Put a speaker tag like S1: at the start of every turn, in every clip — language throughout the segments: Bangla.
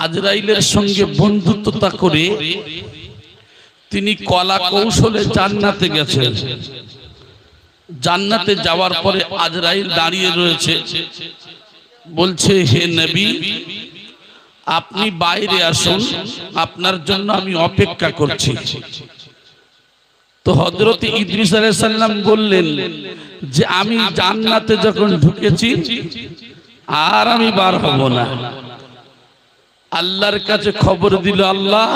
S1: আজরাইলের সঙ্গে বন্ধুত্বতা করে তিনি কলা কৌশলে জান্নাতে গেছেন। জান্নাতে যাওয়ার পরে আজরাইল দাঁড়িয়ে রয়েছে, বলছে হে নবী আপনি বাইরে আসুন, আপনার জন্য আমি অপেক্ষা করছি। তো হযরত ইদ্রিস আলাইহিস সালাম বললেন যে আমি জান্নাতে যখন ঢুকেছি আর আমি বার হব না। আল্লাহর কাছে খবর দিল আল্লাহ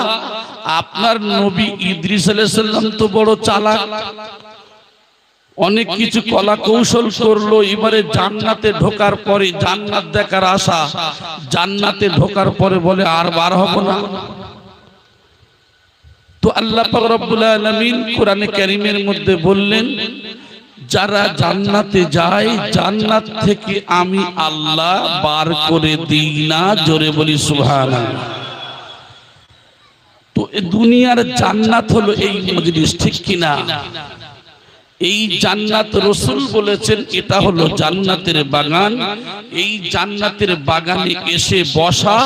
S1: আপনার নবী ইদ্রিস আলাইহিস সালাম তো বড় চালাক, অনেক কিছু কলা কৌশল করলো, এবারে জান্নাতে ঢোকার পরে জান্নাত দেখার আশা, জান্নাতে ঢোকার পরে বলে আর বার হব না। তো আল্লাহ পাক রব্বুল আলামিন কোরআনে কারীমের মধ্যে বললেন যারা জান্নাতে যায় জান্নাত থেকে আমি আল্লাহ বার করে দিই না। জোরে বলি সুবহানাল্লাহ। তো এই দুনিয়ার জান্নাত হলো এই মজলিস, ঠিক কিনা? এই জান্নাত রাসূল বলেছেন এটা হলো জান্নাতের বাগান। এই জান্নাতের বাগানে এসে বসা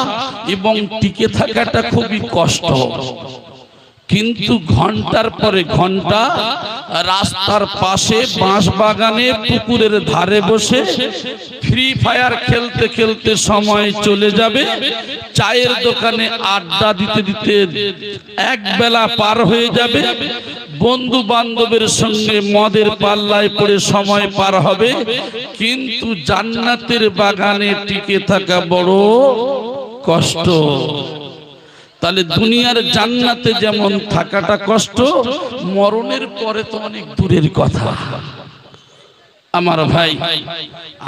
S1: এবং টিকে থাকাটা খুবই কষ্ট, কিন্তু ঘন্টার পরে ঘন্টা রাস্তার পাশে বাঁশ বাগানে পুকুরের ধারে বসে ফ্রি ফায়ার খেলতে খেলতে সময় চলে যাবে, চায়ের দোকানে আড্ডা দিতে দিতে এক বেলা পার হয়ে যাবে, বন্ধু বান্ধবের সঙ্গে মদের পাল্লায় পড়ে সময় পার হবে, কিন্তু জান্নাতের বাগানে টিকে থাকা বড় কষ্ট। তাহলে দুনিয়ার জান্নাতে যেমন থাকাটা কষ্ট, মরণের পরে তো অনেক দূরের কথা। আমার ভাই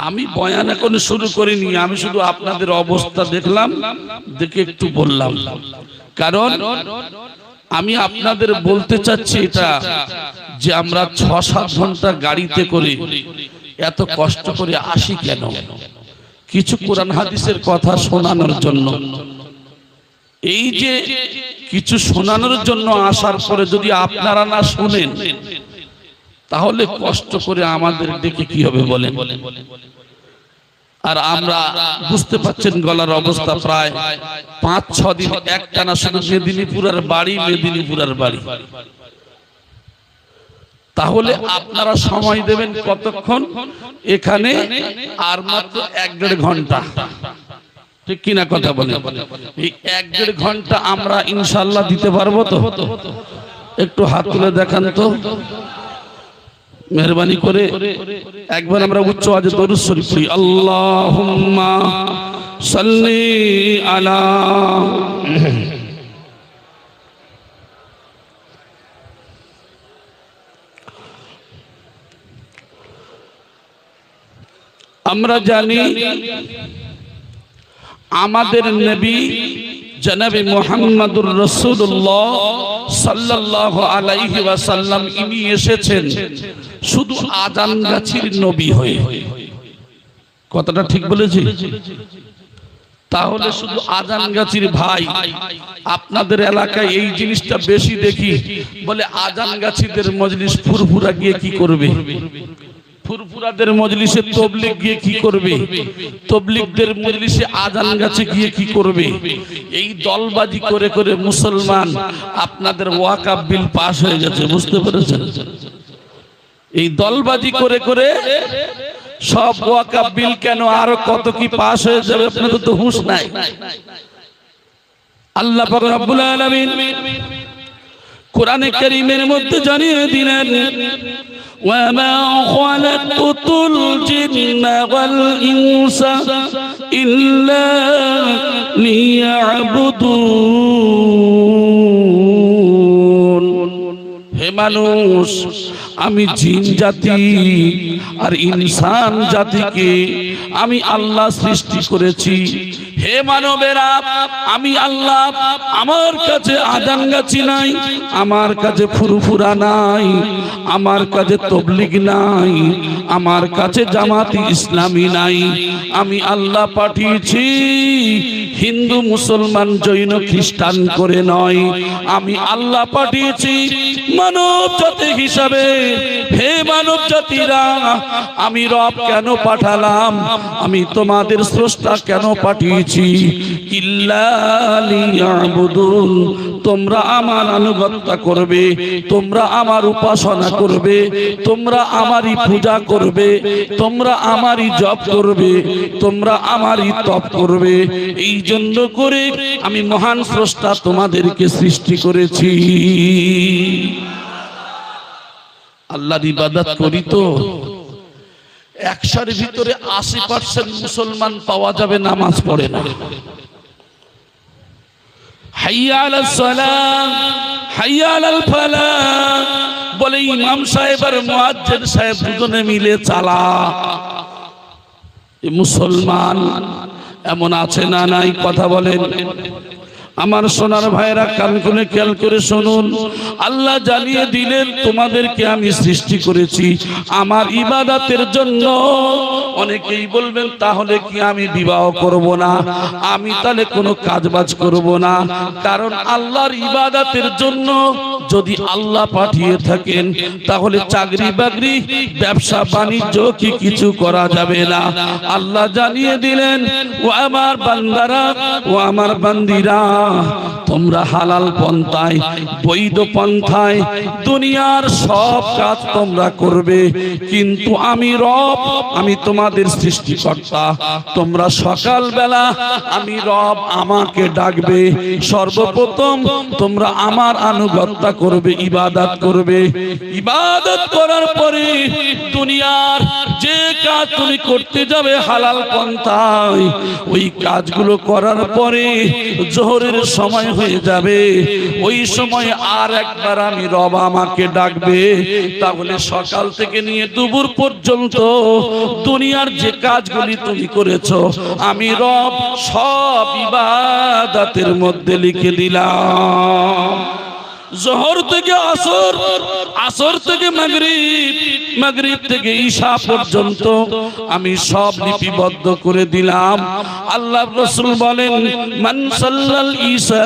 S1: আমি বয়ান এখন শুরু করিনি, আমি শুধু আপনাদের অবস্থা দেখলাম, দেখে একটু বললাম। কারণ আমি আপনাদের বলতে চাচ্ছি এটা যে আমরা ৬-৭ ঘন্টা গাড়িতে করে এত কষ্ট করে আসি কেন? কিছু কোরআন হাদিসের কথা শোনানোর জন্য। এই যে কিছু শোনানোর জন্য আসার পরে যদি আপনারা না শুনেন তাহলে কষ্ট করে আমাদের ডেকে কি হবে বলেন? আর আমরা বুঝতে পাচ্ছেন গলার অবস্থা, প্রায় ৫-৬ দিন একটানা শুধু মেদিনীপুরের বাড়ি, মেদিনীপুরের বাড়ি। তাহলে আপনারা সময় দেবেন কতক্ষণ এখানে? আর মাত্র ১-১.৫ ঘন্টা, ঠিক কিনা কথা বলে? এই ১-১.৫ ঘন্টা আমরা ইনশাআল্লাহ দিতে পারবো তো? একটু হাত তুলে দেখান তো মেহরবানি করে। একবার আমরা উচ্চ আওয়াজে দরুদ শরীফ পড়ি, আল্লাহুম্মা সাল্লি আলা। আমরা জানি আমাদের নবী জনাবে মুহাম্মদুর রাসূলুল্লাহ সাল্লাল্লাহু আলাইহি ওয়াসাল্লাম ইনি এসেছেন শুধু আজান গাছির নবী হয়ে। কথাটা ঠিক বলেছি? তাহলে শুধু আজান গাছির ভাই। আপনাদের এলাকায় এই জিনিসটা বেশি দেখি, বলে আজান গাছিদের মজলিস ফুরফুরা গিয়ে কি করবে? ফুরফুরাদের মজলিসে তবলিগ গিয়ে কি করবে? তবলিগদের মজলিসে আজান গাছে গিয়ে কি করবে? এই দলবাজি করে করে মুসলমান আপনাদের ওয়াকাফ বিল পাস হয়ে গেছে, বুঝতে পেরেছেন? এই দলবাজি করে করে সব ওয়াকাফ বিল কেন আরো কত কি পাস হয়ে যাবে, আপনাদের তো হুঁশ নাই। আল্লাহ পাক রব্বুল আলামিন কোরআনে কারীমের মধ্যে জানিয়ে দিলেন وَمَا خَلَقْتُ الْجِنَّ وَالْإِنسَ إِلَّا لِيَعْبُدُونَ। হে মানুষ, আমি জিন জাতি আর ইনসান জাতিকে আমি আল্লাহ সৃষ্টি করেছি। হে মানবেরা, আমি আল্লাহ, আমার কাছে আজান গাছি নাই, আমার কাছে ফুরফুরা নাই, আমার কাছে তবলিগ নাই, আমার কাছে জামাতি ইসলামী নাই। আমি আল্লাহ পাঠিয়েছি হিন্দু মুসলমান জৈন খ্রিস্টান করে নয়, আমি আল্লাহ পাঠিয়েছি মানব জাতি হিসাবে। হে মানব জাতিরা, আমি রব কেন পাঠালাম? আমি তোমাদের স্রষ্টা কেন পাঠিয়েছি? করেছি ইল্লা লিয়াবুদুন, তোমরা আমার আনুগত্য করবে, তোমরা আমার উপাসনা করবে, তোমরা আমারই পূজা করবে, তোমরা আমারই জপ করবে, তোমরা আমারই তপ করবে। এই জন্য করে আমি মহান স্রষ্টা তোমাদেরকে সৃষ্টি করেছি। আল্লাহর ইবাদত করি তো 100-এর ভিতরে 80% মুসলমান পাওয়া যাবে নামাজ পড়ে না। হাইয়া আলাস সালাহ হাইয়া আলাল ফালাহ বলে ইমাম সাহেব আর মুয়াজ্জিন সাহেব দুজনে মিলে চালা। এই মুসলমান এমন আছে না নাই? কথা বলেন। আমার সোনার ভাইরা কান খুলে খেয়াল করে শুনুন, আল্লাহ জানিয়ে দিলেন তোমাদেরকে আমি সৃষ্টি করেছি আমার ইবাদতের জন্য। অনেকেই বলবেন তাহলে কি আমি বিবাহ করব না, আমি তাহলে কোনো কাজবাজ করব না? কারণ আল্লাহর ইবাদতের জন্য যদি আল্লাহ পাঠিয়ে থাকেন তাহলে চাকরি বাকরি ব্যবসা বাণিজ্য কি কিছু করা যাবে না। আল্লাহ জানিয়ে দিলেন ও আমার বান্দারা ও আমার বান্দিরা, তোমরা হালাল পন্থায় বৈধ পন্থায় দুনিয়ার সব কাজ তোমরা করবে, কিন্তু আমি রব, আমি তোমাদের সৃষ্টিকর্তা। তোমরা সকাল বেলা আমি রব আমাকে ডাকবে, সর্বপ্রথম তোমরা আমার আনুগত্য করবে, ইবাদত করবে। ইবাদত করার পরে দুনিয়ার যে কাজ তুমি করতে যাবে হালাল পন্থায়, ওই কাজগুলো করার পরে জোহরের সময় হয়ে যাবে, ওই সময় আর একবার আমি রব আমাকে ডাকবে। তাহলে সকাল থেকে নিয়ে দুপুর পর্যন্ত দুনিয়ার যে কাজগুলি তুমি করেছো আমি রব সব ইবাদতের মধ্যে লিখে দিলাম। জোহর থেকে আসর, আসর থেকে মাগরিব, মাগরিব থেকে ঈশা পর্যন্ত আমি সব লিপিবদ্ধ করে দিলাম। আল্লাহর রাসূল বলেন মান সাল্লাল ঈশা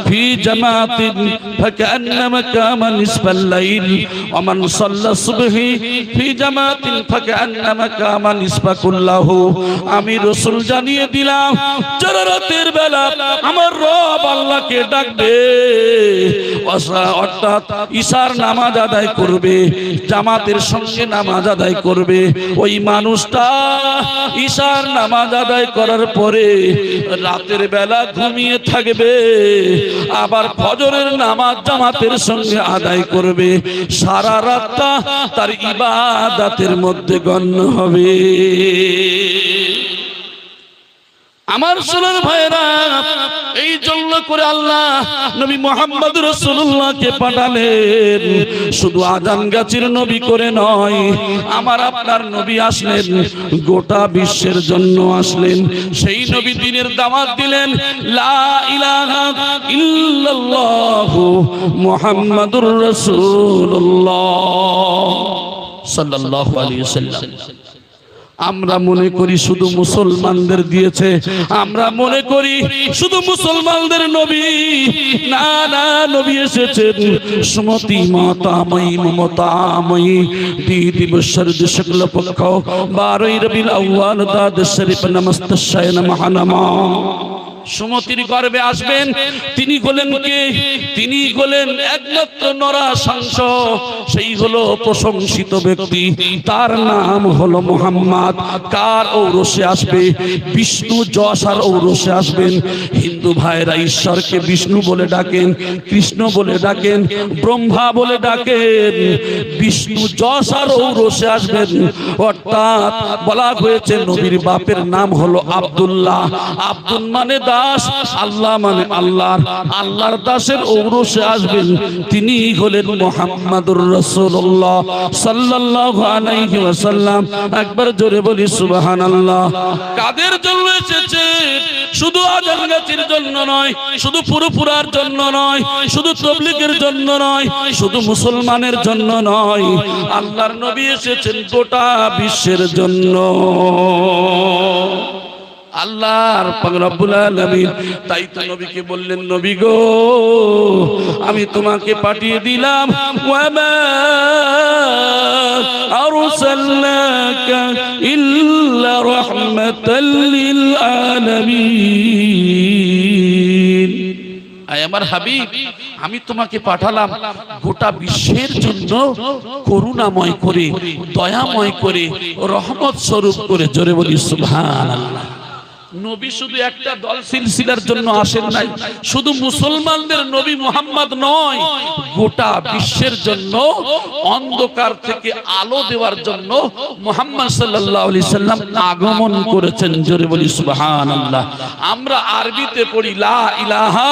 S1: ফি জামাতিন ফাকান্নামা কামা নিসফাল লাইল ওয়া মান সাল্লাস সুবহি ফি জামাতিন ফাকান্নামা কামা নিসফা কুল্লাহু। আমি রাসূল জানিয়ে দিলাম যারা রাতের বেলা আমার রব আল্লাহকে ডাকবে, অর্থাৎ ঈশার নামাজ আদায় করবে, জামাতের সঙ্গে নামাজ আদায় করবে, ওই মানুষটা ঈশার নামাজ আদায় করার পরে রাতের বেলা ঘুমিয়ে থাকবে, আবার ফজরের নামাজ জামাতের সঙ্গে আদায় করবে, সারা রাতটা তার ইবাদতের মধ্যে গণ্য হবে। আমার সোনার ভাইরা, এই জন্য করে আল্লাহ নবী মুহাম্মদ রাসূলুল্লাহকে পাঠালেন। শুধু আজান গাছির নবী করে নয়, আমার আপনার নবী আসলেন গোটা বিশ্বের জন্য আসলেন। সেই নবী দ্বীনের দাওয়াত দিলেন, লা ইলাহা ইল্লাল্লাহু মুহাম্মাদুর রাসূলুল্লাহ সাল্লাল্লাহু আলাইহি ওয়াসাল্লাম। আমরা মনে করি শুধু মুসলমানদের দিয়েছে, আমরা মনে করি শুধু মুসলমানদের নবী। না না, নবী এসেছেন সুমতি মাতাময়ী মমতাময়ী দিবসর শুক্ল পক্ষ 12 রবিউল আউয়াল দাদ শরীফ নমস্তশায়ন মহানামা। সুমতির গর্ভে আসবেন, তিনি হলেন কে? তিনি হলেন একমাত্র নরাশংস, সেই হলো প্রশংসিত ব্যক্তি, তার নাম হলো মুহাম্মদ। কার ঔরসে আসবে? বিষ্ণু যশার ঔরসে আসবেন। হিন্দু ভাইরা ঈশ্বরকে বিষ্ণু বলে ডাকেন, কৃষ্ণ বলে ডাকেন, ব্রহ্মা বলে ডাকেন। বিষ্ণু যশার ঔরসে আসবেন, অর্থাৎ বলা হয়েছে নবীর বাপের নাম হলো আব্দুল্লাহ। আব্দুল মানে দাস, আল্লাহ মানে আল্লাহর, আল্লাহর দাসের ঔরসে আসবেন, তিনি হলেন মুহাম্মাদুর রাসূলুল্লাহ সাল্লাল্লাহু আলাইহি ওয়াসাল্লাম। একবার জোরে বলি সুবহানাল্লাহ। কাদের জন্য এসেছে? শুধু আজান গাছির জন্য নয়, শুধু পুরোপুরার জন্য নয়, শুধু তাবলীগের জন্য নয়, শুধু মুসলমানের জন্য নয়, আল্লাহর নবী এসেছেন গোটা বিশ্বের জন্য। আল্লাহর পাক রব্বুল আলামিন তাই তো নবীকে বললেন, নবী গো আমি তোমাকে পাঠিয়ে দিলাম, ওয়া মা আরসালনাকা ইল্লা রাহমাতাল লিল আলামিন। আয় আমার হাবিব, আমি তোমাকে পাঠালাম গোটা বিশ্বের জন্য করুণাময় করে, দয়াময় করে, রহমত স্বরূপ করে। জোরে বলি সুবহানাল্লাহ। নবী শুধু একটা দল সিলসিলার জন্য আসেন নাই, শুধু মুসলমানদের নবী মুহাম্মদ নয়, গোটা বিশ্বের জন্য অন্ধকার থেকে আলো দেওয়ার জন্য মুহাম্মদ সাল্লাল্লাহু আলাইহি সাল্লাম আগমন করেছেন। জোরে বলি সুবহানাল্লাহ। আমরা আরবিতে পড়ি লা ইলাহা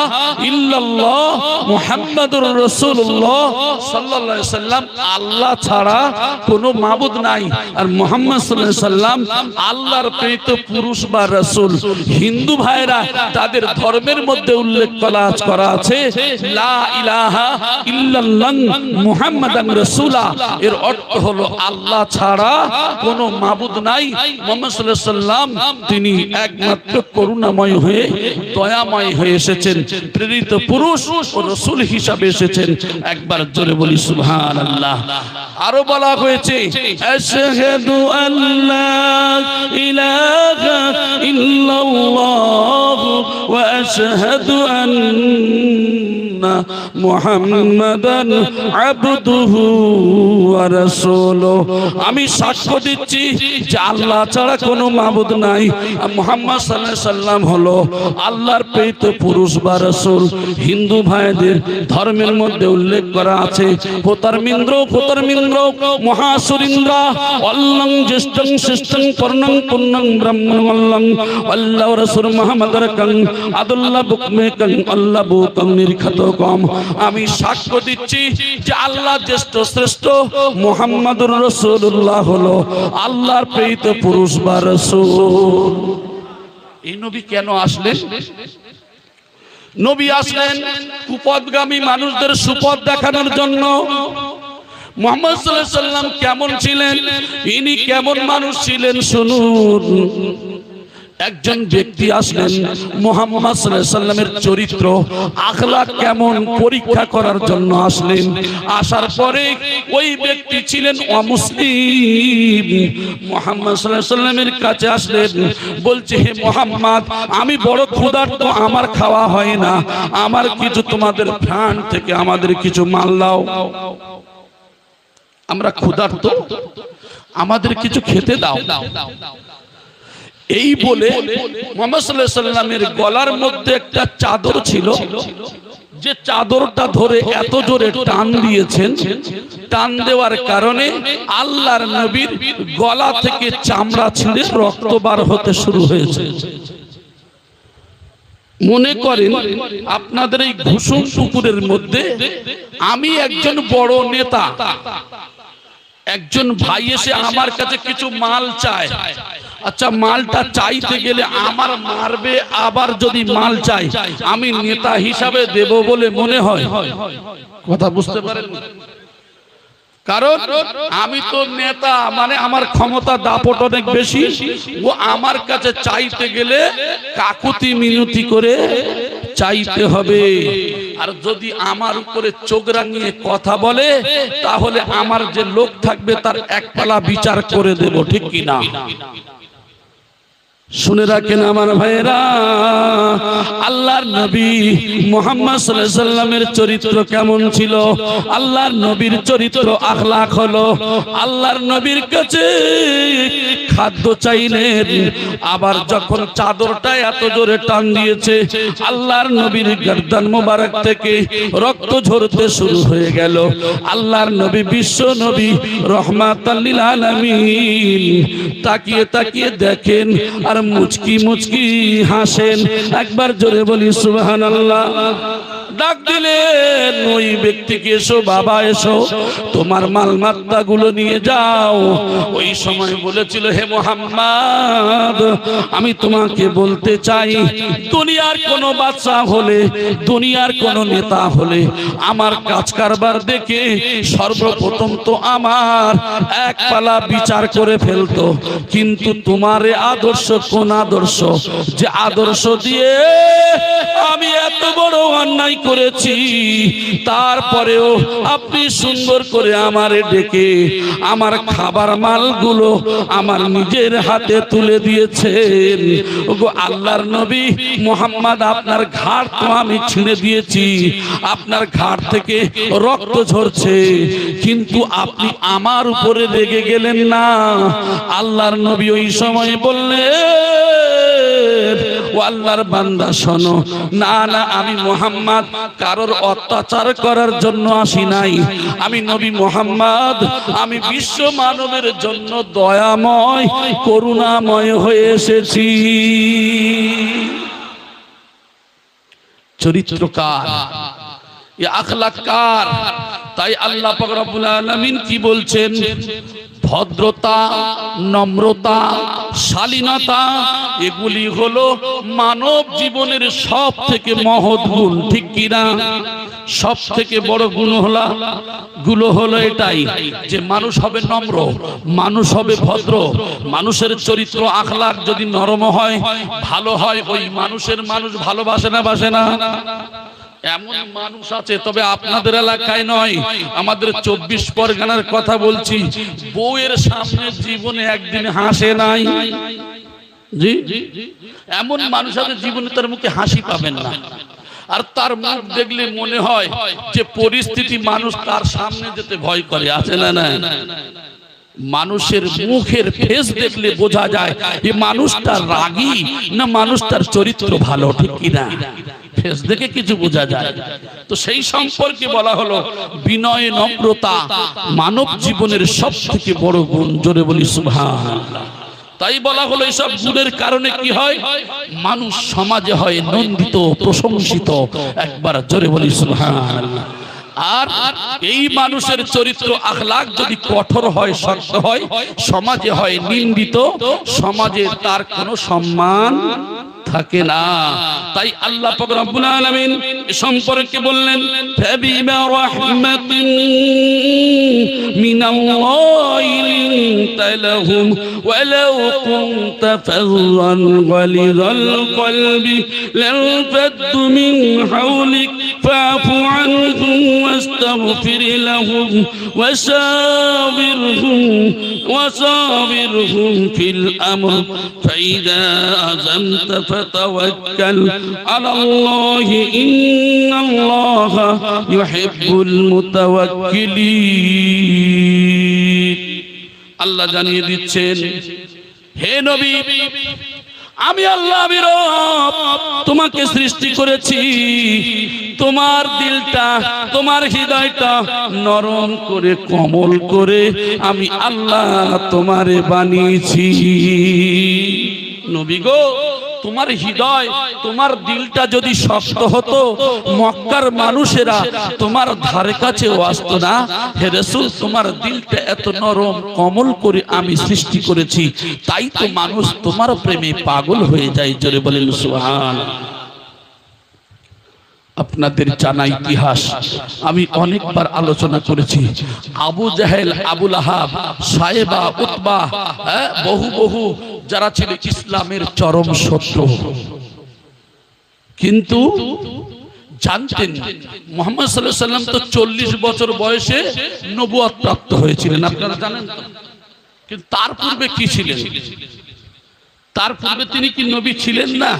S1: ইল্লাল্লাহ মুহাম্মাদুর রাসূলুল্লাহ সাল্লাল্লাহু আলাইহি সাল্লাম, আল্লাহ ছাড়া কোনো মাবুদ নাই। আর মুহাম্মদ সাল্লাল্লাহু আলাইহি সাল্লাম আল্লাহর প্রেরিত পুরুষ বা রাসূল। হিন্দু ভাইরা তাদের ধর্মের মধ্যে উল্লেখ করা আছে লা ইলাহা ইল্লাল্লাহ মুহাম্মাদান রাসূলা, এর অর্থ হলো আল্লাহ ছাড়া কোনো মাবুদ নাই। মুহাম্মদ সাল্লাল্লাহু আলাইহি সাল্লাম তিনি একমাত্র করুণাময় হয়ে, দয়াময় হয়ে এসেছেন, প্রেরিত পুরুষ ও রাসূল হিসাবে এসেছেন। একবার জোরে বলি সুবহানাল্লাহ। আরো বলা হয়েছে আশহাদু আল্লা ইলাহা ইল্লাল্লাহু ওয়া আশহাদু আন্না মুহাম্মাদান আবদুহু ওয়া রাসূলুহু। আমি সাক্ষ্য দিচ্ছি যে আল্লাহ ছাড়া কোনো মাবুদ নাই, আর মুহাম্মদ সাল্লাল্লাহু আলাইহি সাল্লাম হলো আল্লাহর প্রেরিত পুরুষ বা রাসূল। হিন্দু ভাইদের ধর্মের মধ্যে উল্লেখ করা আছে হোতারমিন্দ্র মহাসুরিন্দ্র অল্লং জ্যেষ্ঠং শ্রেষ্ঠং পর্ণং পূর্ণং ব্রহ্মণং আল্লাহ রাসূল মুহাম্মদর কং আদুল্লাহ বুকমে কং আল্লাহ বুকং নির্ঘাত কম। আমি সাক্ষ্য দিচ্ছি যে আল্লাহ জ্যেষ্ঠ শ্রেষ্ঠ, মুহাম্মদুর রাসূলুল্লাহ হলো আল্লাহর প্রেরিত পুরুষ বা রাসূল। এই নবী কেন আসলেন? নবী আসলেন কুপথগামী মানুষদের সুপথ দেখানোর জন্য। মুহাম্মদ সাল্লাল্লাহু আলাইহি সাল্লাম কেমন ছিলেন, ইনি কেমন মানুষ ছিলেন শুনুন। একজন ব্যক্তি আসলেন মুহাম্মদ সাল্লাল্লাহু আলাইহি সাল্লামের চরিত্র আখলাক কেমন পরীক্ষা করার জন্য আসলেন। আসার পরে ওই ব্যক্তি ছিলেন অমুসলিম। মুহাম্মদ সাল্লাল্লাহু আলাইহি সাল্লামের কাছে আসলেন, বলছে হে মুহাম্মদ, আমি বড় ক্ষুধার্ত, আমার খাওয়া হয় না, আমার কিছু তোমাদের ফ্রান্ট থেকে আমাদের কিছু মাল দাও, আমরা ক্ষুধার্ত, আমাদের কিছু খেতে দাও। এই বলে মুহাম্মদ সাল্লাল্লাহু আলাইহি সাল্লামের গলার মধ্যে একটা চাদর ছিল, যে চাদরটা ধরে এত জোরে টান দিয়েছেন, টান দেওয়ার কারণে আল্লাহর নবীর গলা থেকে চামড়া ছিঁড়ে রক্ত বার হতে শুরু হয়েছে। মনে করেন আপনাদের এই ঘুষুম পুকুরের মধ্যে আমি একজন বড় নেতা, একজন ভাই এসে আমার কাছে কিছু মাল চায়। আচ্ছা, মালটা চাইতে গেলে আমার মারবে, আবার যদি মাল চাই আমি নেতা হিসাবে দেব বলে মনে হয়? কথা বুঝতে পারেন? কারণ আমি তো নেতা, মানে আমার ক্ষমতা দাপট অনেক বেশি। ও আমার কাছে চাইতে গেলে কাকুতি মিনতি করে চাইতে হবে। আর যদি আমার উপরে চোখ রাঙিয়ে কথা বলে, তাহলে আমার যে লোক থাকবে তার একপালা বিচার করে দেব, ঠিক কি না? শুনে রাখেন আমার ভাইরা, আল্লাহর নবী মুহাম্মদ সাল্লাল্লাহু আলাইহি সাল্লামের চরিত্র কেমন ছিল? আল্লাহর নবীর চরিত্র আখলাক হলো, আল্লাহর নবীর কাছে খাদ্য চাইলেন, আবার যখন চাদরটা এত জোরে টান দিয়েছে আল্লাহর নবীর গর্দান মোবারক থেকে রক্ত ঝরতে শুরু হয়ে গেল। আল্লাহর নবী বিশ্ব নবী রহমাতাল লিল আলামিন তাকিয়ে তাকিয়ে দেখেন আর মুচকি মুচকি হাসেন। একবার জোরে বলি সুবহানাল্লাহ। ডাক দিলেন ওই ব্যক্তিকে, এসো বাবা এসো, তোমার মালমাত্তা গুলো নিয়ে যাও। ওই সময় বলেছিল, হে মুহাম্মদ, আমি তোমাকে বলতে চাই, দুনিয়ার কোন বাদশা হলে, দুনিয়ার কোন নেতা হলে আমার কাজ কারবার দেখে সর্বপ্রথম তো আমার এক পালা বিচার করে ফেলতো, কিন্তু তোমার আদর্শ কোন আদর্শ, যে আদর্শ দিয়ে আমি এত বড় অন্যায় করেছি, তারপরেও আপনি সুন্দর করে আমারে ডেকে আমার খাবার মালগুলো আমার নিজের হাতে তুলে দিয়েছেন। ওগো আল্লাহর নবী মুহাম্মদ, আপনার ঘাড় তো আমি ছিঁড়ে দিয়েছি, আপনার ঘাড় থেকে রক্ত ঝরছে, কিন্তু আপনি আমার উপরে রেগে গেলেন না। আল্লাহর নবী ওই সময় বললেন, ও আল্লাহর বান্দা শোনো, না না, আমি মুহাম্মদ কারোর অত্যাচার করার জন্য আসি নাই। আমি নবী মুহাম্মদ, আমি বিশ্ব মানবের জন্য দয়াময় করুণাময় হয়ে এসেছি। চরিত্রকার, আখলাকার। তাই আল্লাহ পাক রব্বুল আলামিন কি বলছেন? ভদ্রতা, নম্রতা, শালীনতা, এগুলি হলো মানব জীবনের সব থেকে মহৎ গুণ, ঠিক কিনা? সব থেকে বড় গুলো হলো এটাই যে মানুষ হবে নম্র, মানুষ হবে ভদ্র। মানুষের চরিত্র আখলাক যদি নরম হয়, ভালো হয়, ওই মানুষের মানুষ ভালোবাসে না, বাসে না? এমন মানুষ আছে, তবে আপনাদের এলাকায় নয়, আমাদের 24 পরগনার কথা বলছি, বউয়ের সামনে জীবনে একদিন হাসে নাই। জি, এমন মানুষ আছে জীবনে তার মুখে হাসি পাবেন না, আর তার মুখ দেখলে মনে হয় যে পরিস্থিতি মানুষ তার সামনে যেতে ভয় করে, আছে না? না, মানুষের মুখের ফেস দেখলে বোঝা যায় এই মানুষটা রাগী না মানুষটার চরিত্র ভালো, ঠিক কিনা? ফেস দেখে কিছু বোঝা যায়। তো সেই সম্পর্কে বলা হলো বিনয়, নম্রতা মানব জীবনের সব থেকে বড় গুণ। জোরে বলি সুবহানাল্লাহ। তাই বলা হলো এইসব গুণের কারণে কি হয়? মানুষ সমাজে হয় নন্দিত, প্রশংসিত। একবার জোরে বলি সুবহানাল্লাহ। আর এই মানুষের চরিত্র আখলাক যদি কঠোর হয়, শক্ত হয়, সমাজে হয় নিন্দিত, সমাজে তার কোনো সম্মান থাকে না। তাই আল্লাহ পাক রব্বুল আলামিন সম্পর্কে বললেন, ফাবিমা রাহমাতিন মিনাল্লাহি লিনতা লাহুম ওয়ালাউ কুনতা ফাযযান গালিযাল কলবি লানফাদ্দু মিন হাওলিক ফাআফু আনহুম واستغفر لهم وشاورهم في الأمر فإذا عزمت فتوكل على الله إن الله يحب المتوكلين। আল্লাহ জানিয়ে দিচ্ছেন, হে নবী, আমি আল্লাহ রব তোমাকে সৃষ্টি করেছি, তোমার দিলটা, তোমার হৃদয়টা নরম করে, কোমল করে আমি আল্লাহ তোমারে বানিয়েছি। নবী গো, তোমার হৃদয়, তোমার দিলটা যদি শক্ত হতো, মক্কার মানুষেরা তোমার ধারে কাছেও আসতো না। হে রাসূল, তোমার দিলটা এত নরম কোমল করে আমি সৃষ্টি করেছি, তাই তো মানুষ তোমার প্রেমে পাগল হয়ে যায়। জোরে বলেন সুবহানাল্লাহ। আপনাদের জানা ইতিহাস আমি অনেকবার আলোচনা করেছি। আবু জাহেল, আবু লাহাব, সায়েবা, উতবা, বহু যারা ছিল ইসলামের চরম শত্রু, কিন্তু জানতেন মুহাম্মদ সাল্লাল্লাহু আলাইহি ওয়াসাল্লাম তো 40 বছর বয়সে নবুয়ত প্রাপ্ত হয়েছিলেন, আপনারা জানেন তো। কিন্তু তার পূর্বে কি ছিলেন? তার পূর্বে তিনি কি নবী ছিলেন না?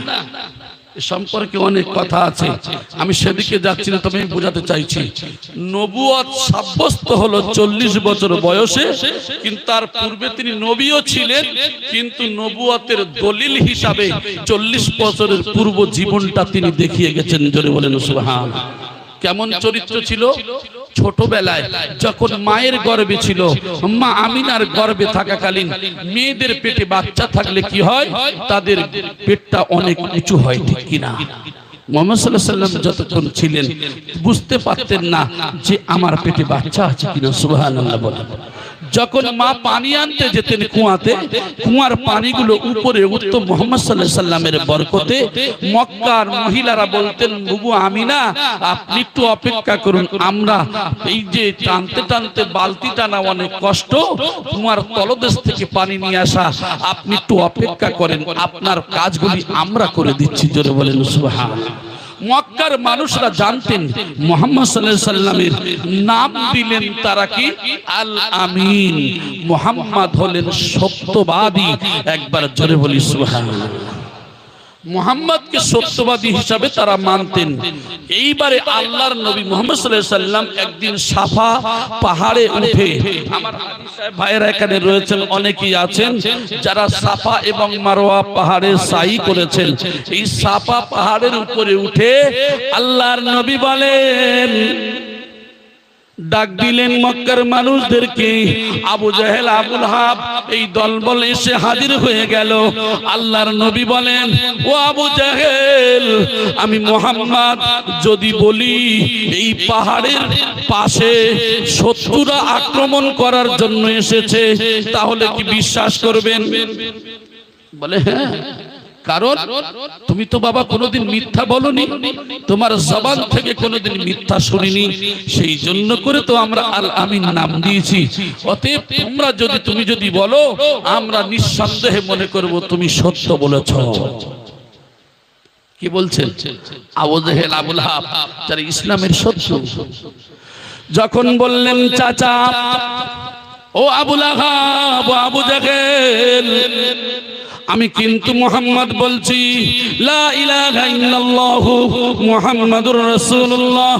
S1: সম্পর্কে অনেক কথা আছে, আমি সেদিকে যাচ্ছি না, তবে আমি বোঝাতে চাইছি নবুয়ত সাব্যস্ত হলো 40 বছর বয়সে, কিন্তু তার পূর্বে তিনি নবীও ছিলেন, কিন্তু নবুয়তের দলিল হিসাবে 40 বছরের পূর্ব জীবনটা তিনি দেখিয়ে গেছেন। জোরে বলেন সুবহানাল্লাহ। কেমন চরিত্র ছিল? ছোটবেলায় যখন মায়ের গর্ভে ছিল, মা আমিনার গর্ভে থাকাকালীন মেয়েদের পেটে বাচ্চা থাকলে কি হয়? তাদের পেটটা অনেক উঁচু হয়, ঠিক কিনা? মুহাম্মদ সাল্লাল্লাহু আলাইহি ওয়াসাল্লাম যতক্ষণ ছিলেন বুঝতে পারতেন না যে আমার পেটে বাচ্চা আছে কিনা। সুবহানাল্লাহ বলেন। যখন মা পানি আনতে যেতেন কুয়াতে, কুয়ার পানিগুলো উপরে উঠতো মুহাম্মদ সাল্লাল্লাহু আলাইহি ওয়াসাল্লামের বরকতে। মক্কার মহিলারা বলতেন, বুবু আমিনা, আপনি একটু অপেক্ষা করুন, আমরা এই যে টানতে টানতে বালতি টানা অনেক কষ্ট, কুয়ার তলদেশ থেকে পানি নিয়ে আসা, আপনি একটু অপেক্ষা করেন, আপনার কাজগুলি আমরা করে দিচ্ছি। জোরে বলেন সুবহানাল্লাহ। মক্কার মানুষরা জানতেন মুহাম্মদ সাল্লাল্লাহু আলাইহি সাল্লামের নাম দিলেন তারা কি আল আমিন, মুহাম্মদ হলেন সত্যবাদী। একবার জোরে বলি সুবহানাল্লাহ। মুহাম্মদকে সত্যবাদী হিসাবে তারা মানতেন। এইবারে আল্লাহর নবী মুহাম্মদ সাল্লাল্লাহু আলাইহি সাল্লাম একদিন সাফা পাহাড়ে উঠে, আমার হাজী সাহেব ভাইয়েরা এখানে রয়েছেন, অনেকেই আছেন যারা সাফা এবং মারওয়া পাহাড়ে সাই করেছেন। এই সাফা পাহাড়ের উপরে উঠে আল্লাহর নবী বলেন, ডাক দিলেন মক্কার মানুষদেরকে। আবু জাহেল আবুল হাব এই দলবল এসে হাজির হয়ে গেল। আল্লাহর নবী বলেন, ও আবু জাহেল, আমি মুহাম্মদ যদি বলি এই পাহাড়ের পাশে শত্রুরা আক্রমণ করার জন্য এসেছে, তাহলে কি বিশ্বাস করবেন? বলে হ্যাঁ, কারণ তুমি তো বাবা কোনোদিন মিথ্যা বলনি, তোমার জবান থেকে কোনোদিন মিথ্যা শুনিনি, সেই জন্য করে তো আমরা আল আমিন নাম দিয়েছি। অতএব তুমি যদি বলো, আমরা নিঃসন্দেহে মনে করব তুমি সত্য বলেছ। কি বলছেন? আবু জাহেল আবুল হাব যারা ইসলামের শত্রু, যখন বললেন, চাচা ও আবুল আহাব, আবু জাহেল, আমি কিন্তু মুহাম্মদ বলছি, লা ইলাহা ইল্লাল্লাহু মুহাম্মাদুর রাসূলুল্লাহ,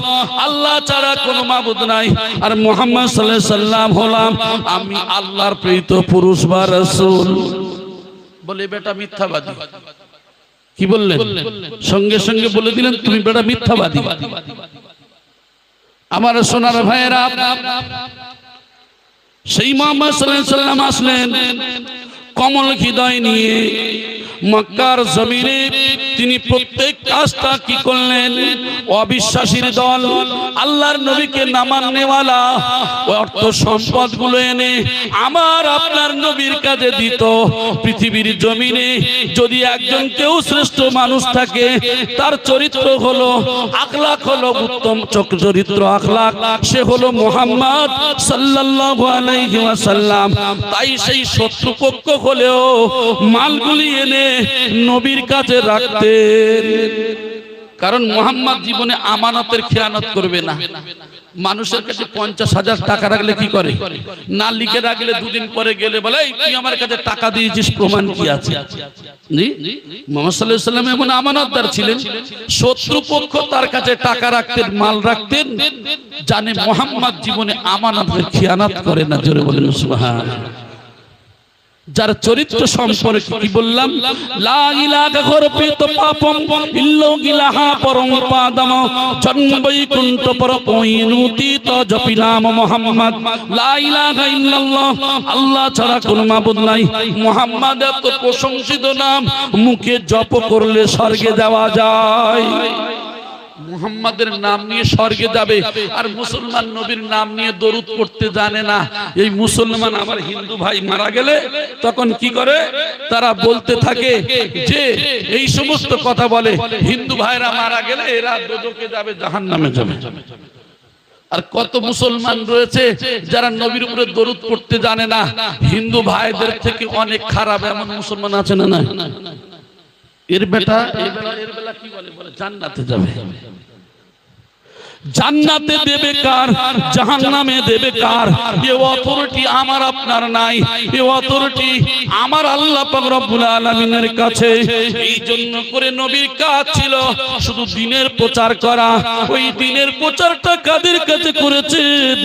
S1: আল্লাহ ছাড়া কোনো মাবুদ নাই, আর মুহাম্মদ সাল্লাল্লাহু আলাইহি সাল্লাম হলাম আমি আল্লাহর প্রেরিত পুরুষ বা রাসূল। বলে বেটা মিথ্যাবাদী। কি বললেন? সঙ্গে সঙ্গে বলে দিলেন তুমি বেটা মিথ্যাবাদী। আমার সোনার ভাইয়েরা, সেই মুহাম্মদ সাল্লাল্লাহু আলাইহি সাল্লাম আসলেন কমল হৃদয় নিয়ে মক্কার জমিনে। তিনি প্রত্যেক কাজটা কি করলেন? অবিশ্বাসীর দল আল্লাহর নবীকে না মাননেওয়ালা অর্থ সম্পদ গুলো এনে আমার আপনার নবীর কাজে দিত। পৃথিবীর জমিনে যদি একজন কেউ শ্রেষ্ঠ মানুষ থাকে, তার চরিত্র হলো, আখলাক হলো উত্তম চরিত্র আখলাক, সে হলো মুহাম্মদ সাল্লাল্লাহু আলাইহি ওয়াসাল্লাম। তাই সেই শত্রুপক্ষ হলেও মালগুলি এনে নবীর কাছে রাখতেন, কারণ মুহাম্মদ জীবনে আমানতের খেয়ানত করবে না। মানুষের কাছে 50,000 টাকা রাখলে কি করে? না লিখে রাখলে দুদিন পরে গেলে বলে, তুই আমার কাছে টাকা দিয়েছিস, প্রমাণ কি আছে? মুহাম্মদ সাল্লাল্লাহু আলাইহি ওয়াসাল্লাম এমন আমানতদার ছিলেন, শত্রুপক্ষ তার কাছে টাকা রাখতেন, মাল রাখতেন, জানে মুহাম্মদ জীবনে আমানতের খেয়ানত করে না। জোরে বলেন সুবহানাল্লাহ। যার চরিত্র সম্পর্কে কি বললাম, লা ইলাহা গরপিত পাপম ইল্লো গিলাহা পরম পাদম জন্মবৈকুণ্ঠ পর পইনুতি তো জপিলাম মুহাম্মদ। লা ইলাহা ইল্লাল্লাহ, আল্লাহ ছাড়া কোনো মাবুদ নাই, মুহাম্মদ এত প্রশংসিত নাম, মুখে জপ করলে স্বর্গে যাওয়া যায়। মুহাম্মাদের নাম নিয়ে স্বর্গে যাবে, আর মুসলমান নবীর নাম নিয়ে দরুদ পড়তে জানে না। এই মুসলমান আবার হিন্দু ভাই মারা গেলে তখন কি করে? তারা বলতে থাকে যে এই সমস্ত কথা বলে, হিন্দু ভাইরা মারা গেলে এরা দোজখে যাবে, জাহান্নামে যাবে। আর কত মুসলমান রয়েছে যারা নবীর উপরে দরুদ পড়তে জানে না, হিন্দু ভাইদের থেকে অনেক খারাপ এমন মুসলমান আছে না? না, এর বেটা কি বলে? বলে জান্নাতে যাবে। জান্নাতে দেবে কার, জাহান্নামে দেবে কার, এ অথরিটি আমার আপনার নাই, এ অথরিটি আমার আল্লাহ পাক রব্বুল আলামিনের কাছে। এই জন্য করে নবীর কাজ ছিল শুধু দ্বীনের প্রচার করা। ওই দ্বীনের প্রচারটা কাদের কাছে করেছেন?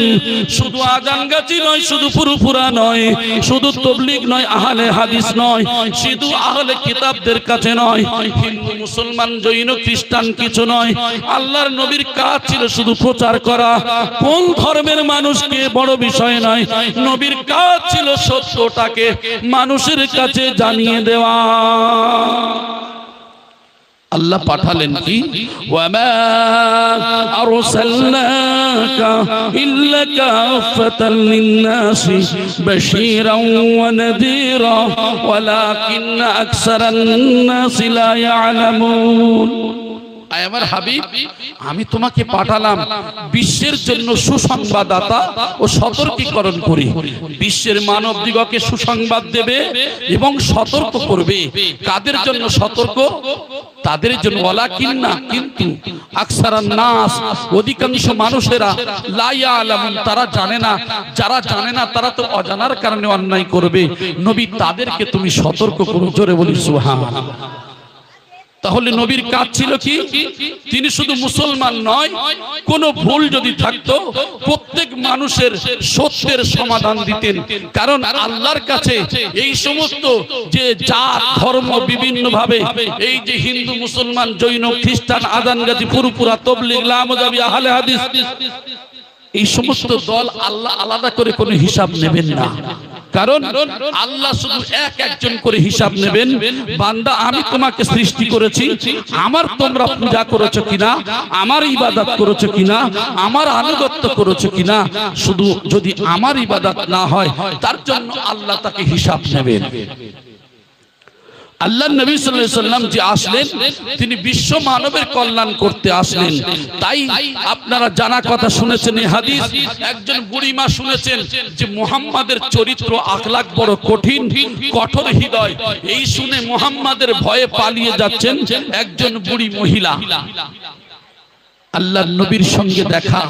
S1: শুধু আজান গাছি নয়, শুধু ফুরফুরা নয়, শুধু তাবলীগ নয়, আহলে হাদিস নয়, শুধু আহলে কিতাবদের কাছে নয়, হিন্দু মুসলমান জৈন খ্রিস্টান কিছু নয়। আল্লাহর নবীর কাজ ছিল শুধু প্রচার করা। কোন ধর্মের মানুষকে বড় বিষয় নয়, নবীর কাজ ছিল সত্যটাকে মানুষের কাছে জানিয়ে দেওয়া। আল্লাহ পাঠালেন কি? ওয়ামা আরসালনাকা ইল্লা কাফাতাল লিন্নাসি বাশীরাও ওয়া নাযীরা ওয়ালাকিন্না আকসারান নাসি লা ইয়ালামুন। আয় আমার হাবিব, আমি তোমাকে পাঠালাম বিশ্বের জন্য সুসংবাদদাতা ও সতর্কীকরণ করি। বিশ্বের মানব দিগকে সুসংবাদ দেবে এবং সতর্ক করবে। কাদের জন্য সতর্ক? তাদের জন্য। ওয়ালাকিন্না, কিন্তু আকসারান নাস, অধিকাংশ মানুষেরা লা ইয়ালামুন, তারা জানে না। যারা জানে না তারা তো অজানার কারণে অন্যায় করবে। নবী তাদেরকে তুমি সতর্ক করো। জোরে বলি সুবহানাল্লাহ। তাহলে নবীর কাজ ছিল কি? তিনি শুধু মুসলমান নয়, কোন ভুল যদি থাকতো প্রত্যেক মানুষের সত্যের সমাধান দিতেন। কারণ আল্লাহর কাছে এই সমস্ত যে জাত ধর্ম বিভিন্ন ভাবে, এই যে হিন্দু মুসলমান জৈন খ্রিস্টান আজানগাজি পুরুপুরা তবলিগ লামজাবি আহলে হাদিস, এই সমস্ত দল আল্লাহ আলাদা করে কোনো হিসাব নেবেন না। কারণ আল্লাহ শুধু একজন করে হিসাব নেবেন। বান্দা, আমি তোমাকে সৃষ্টি করেছি, আমার তোমরা পূজা করেছো কিনা, আমার ইবাদত করেছো কিনা, আমার আনুগত্য করেছো কিনা। শুধু যদি আমার ইবাদত না হয়, তার জন্য আল্লাহ তাকে হিসাব নেবেন। আল্লাহ নবী সাল্লাল্লাহু আলাইহি ওয়াসাল্লাম যে আসলেন, তিনি বিশ্ব মানবের কল্যাণ করতে আসলেন। তাই আপনারা জানা কথা শুনেছেন, এই হাদিস একজন বুড়িমা শুনেছেন যে মুহাম্মাদের চরিত্র আখলাক বড় কঠিন, কঠোর হৃদয়। এই শুনে মুহাম্মাদের ভয়ে পালিয়ে যাচ্ছেন একজন বুড়ি মহিলা। আল্লাহর নবীর সঙ্গে দেখা,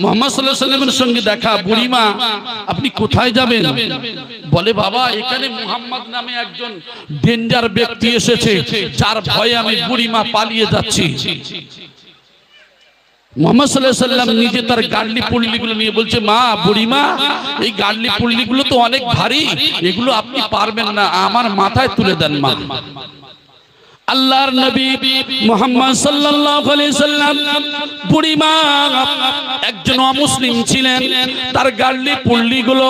S1: মুহাম্মদ সাল্লাল্লাহু আলাইহি ওয়াসাল্লামের সঙ্গে দেখা। বুড়িমা, আপনি কোথায় যাবেন? বলে, বাবা, এখানে মুহাম্মদ নামে একজন ডেঞ্জার ব্যক্তি এসেছে, যার ভয়ে আমি বুড়িমা পালিয়ে যাচ্ছি। মুহাম্মদ সাল্লাল্লাহু আলাইহি ওয়াসাল্লাম নিজে তার গাড়লি পুল্লিগুলো নিয়ে বলছে, মা, বুড়িমা, এই গাড়লি পুল্লিগুলো তো অনেক ভারী, এগুলো আপনি পারবেন না, আমার মাথায় তুলে দেন মা। আল্লাহর নবী মুহাম্মদ সাল্লাল্লাহু আলাইহি সাল্লাম, বুড়িমা একজন অমুসলিম ছিলেন, তার গাড়লি পুল্লিগুলো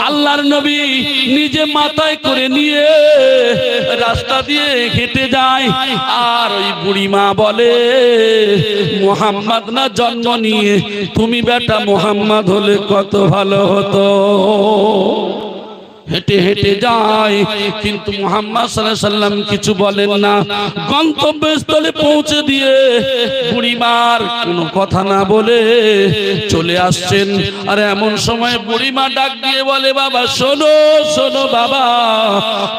S1: আল্লাহর নবী নিজে মাথায় করে নিয়ে রাস্তা দিয়ে হেঁটে যায়। আর ওই বুড়িমা বলে, মুহাম্মদ না জন্ম নিয়ে তুমি বেটা মুহাম্মদ হলে কত ভালো হতো। হেঁটে হেঁটে যায়, কিন্তু মুহাম্মদ সাল্লাল্লাহু আলাইহি সাল্লাম কিছু বলেন না। গন্তব্যস্থলে পৌঁছে দিয়ে বুড়িমার কোনো কথা না বলে চলে আসছেন। আর এমন সময় বুড়িমা ডাক দিয়ে বলে, বাবা শোনো, শোনো বাবা,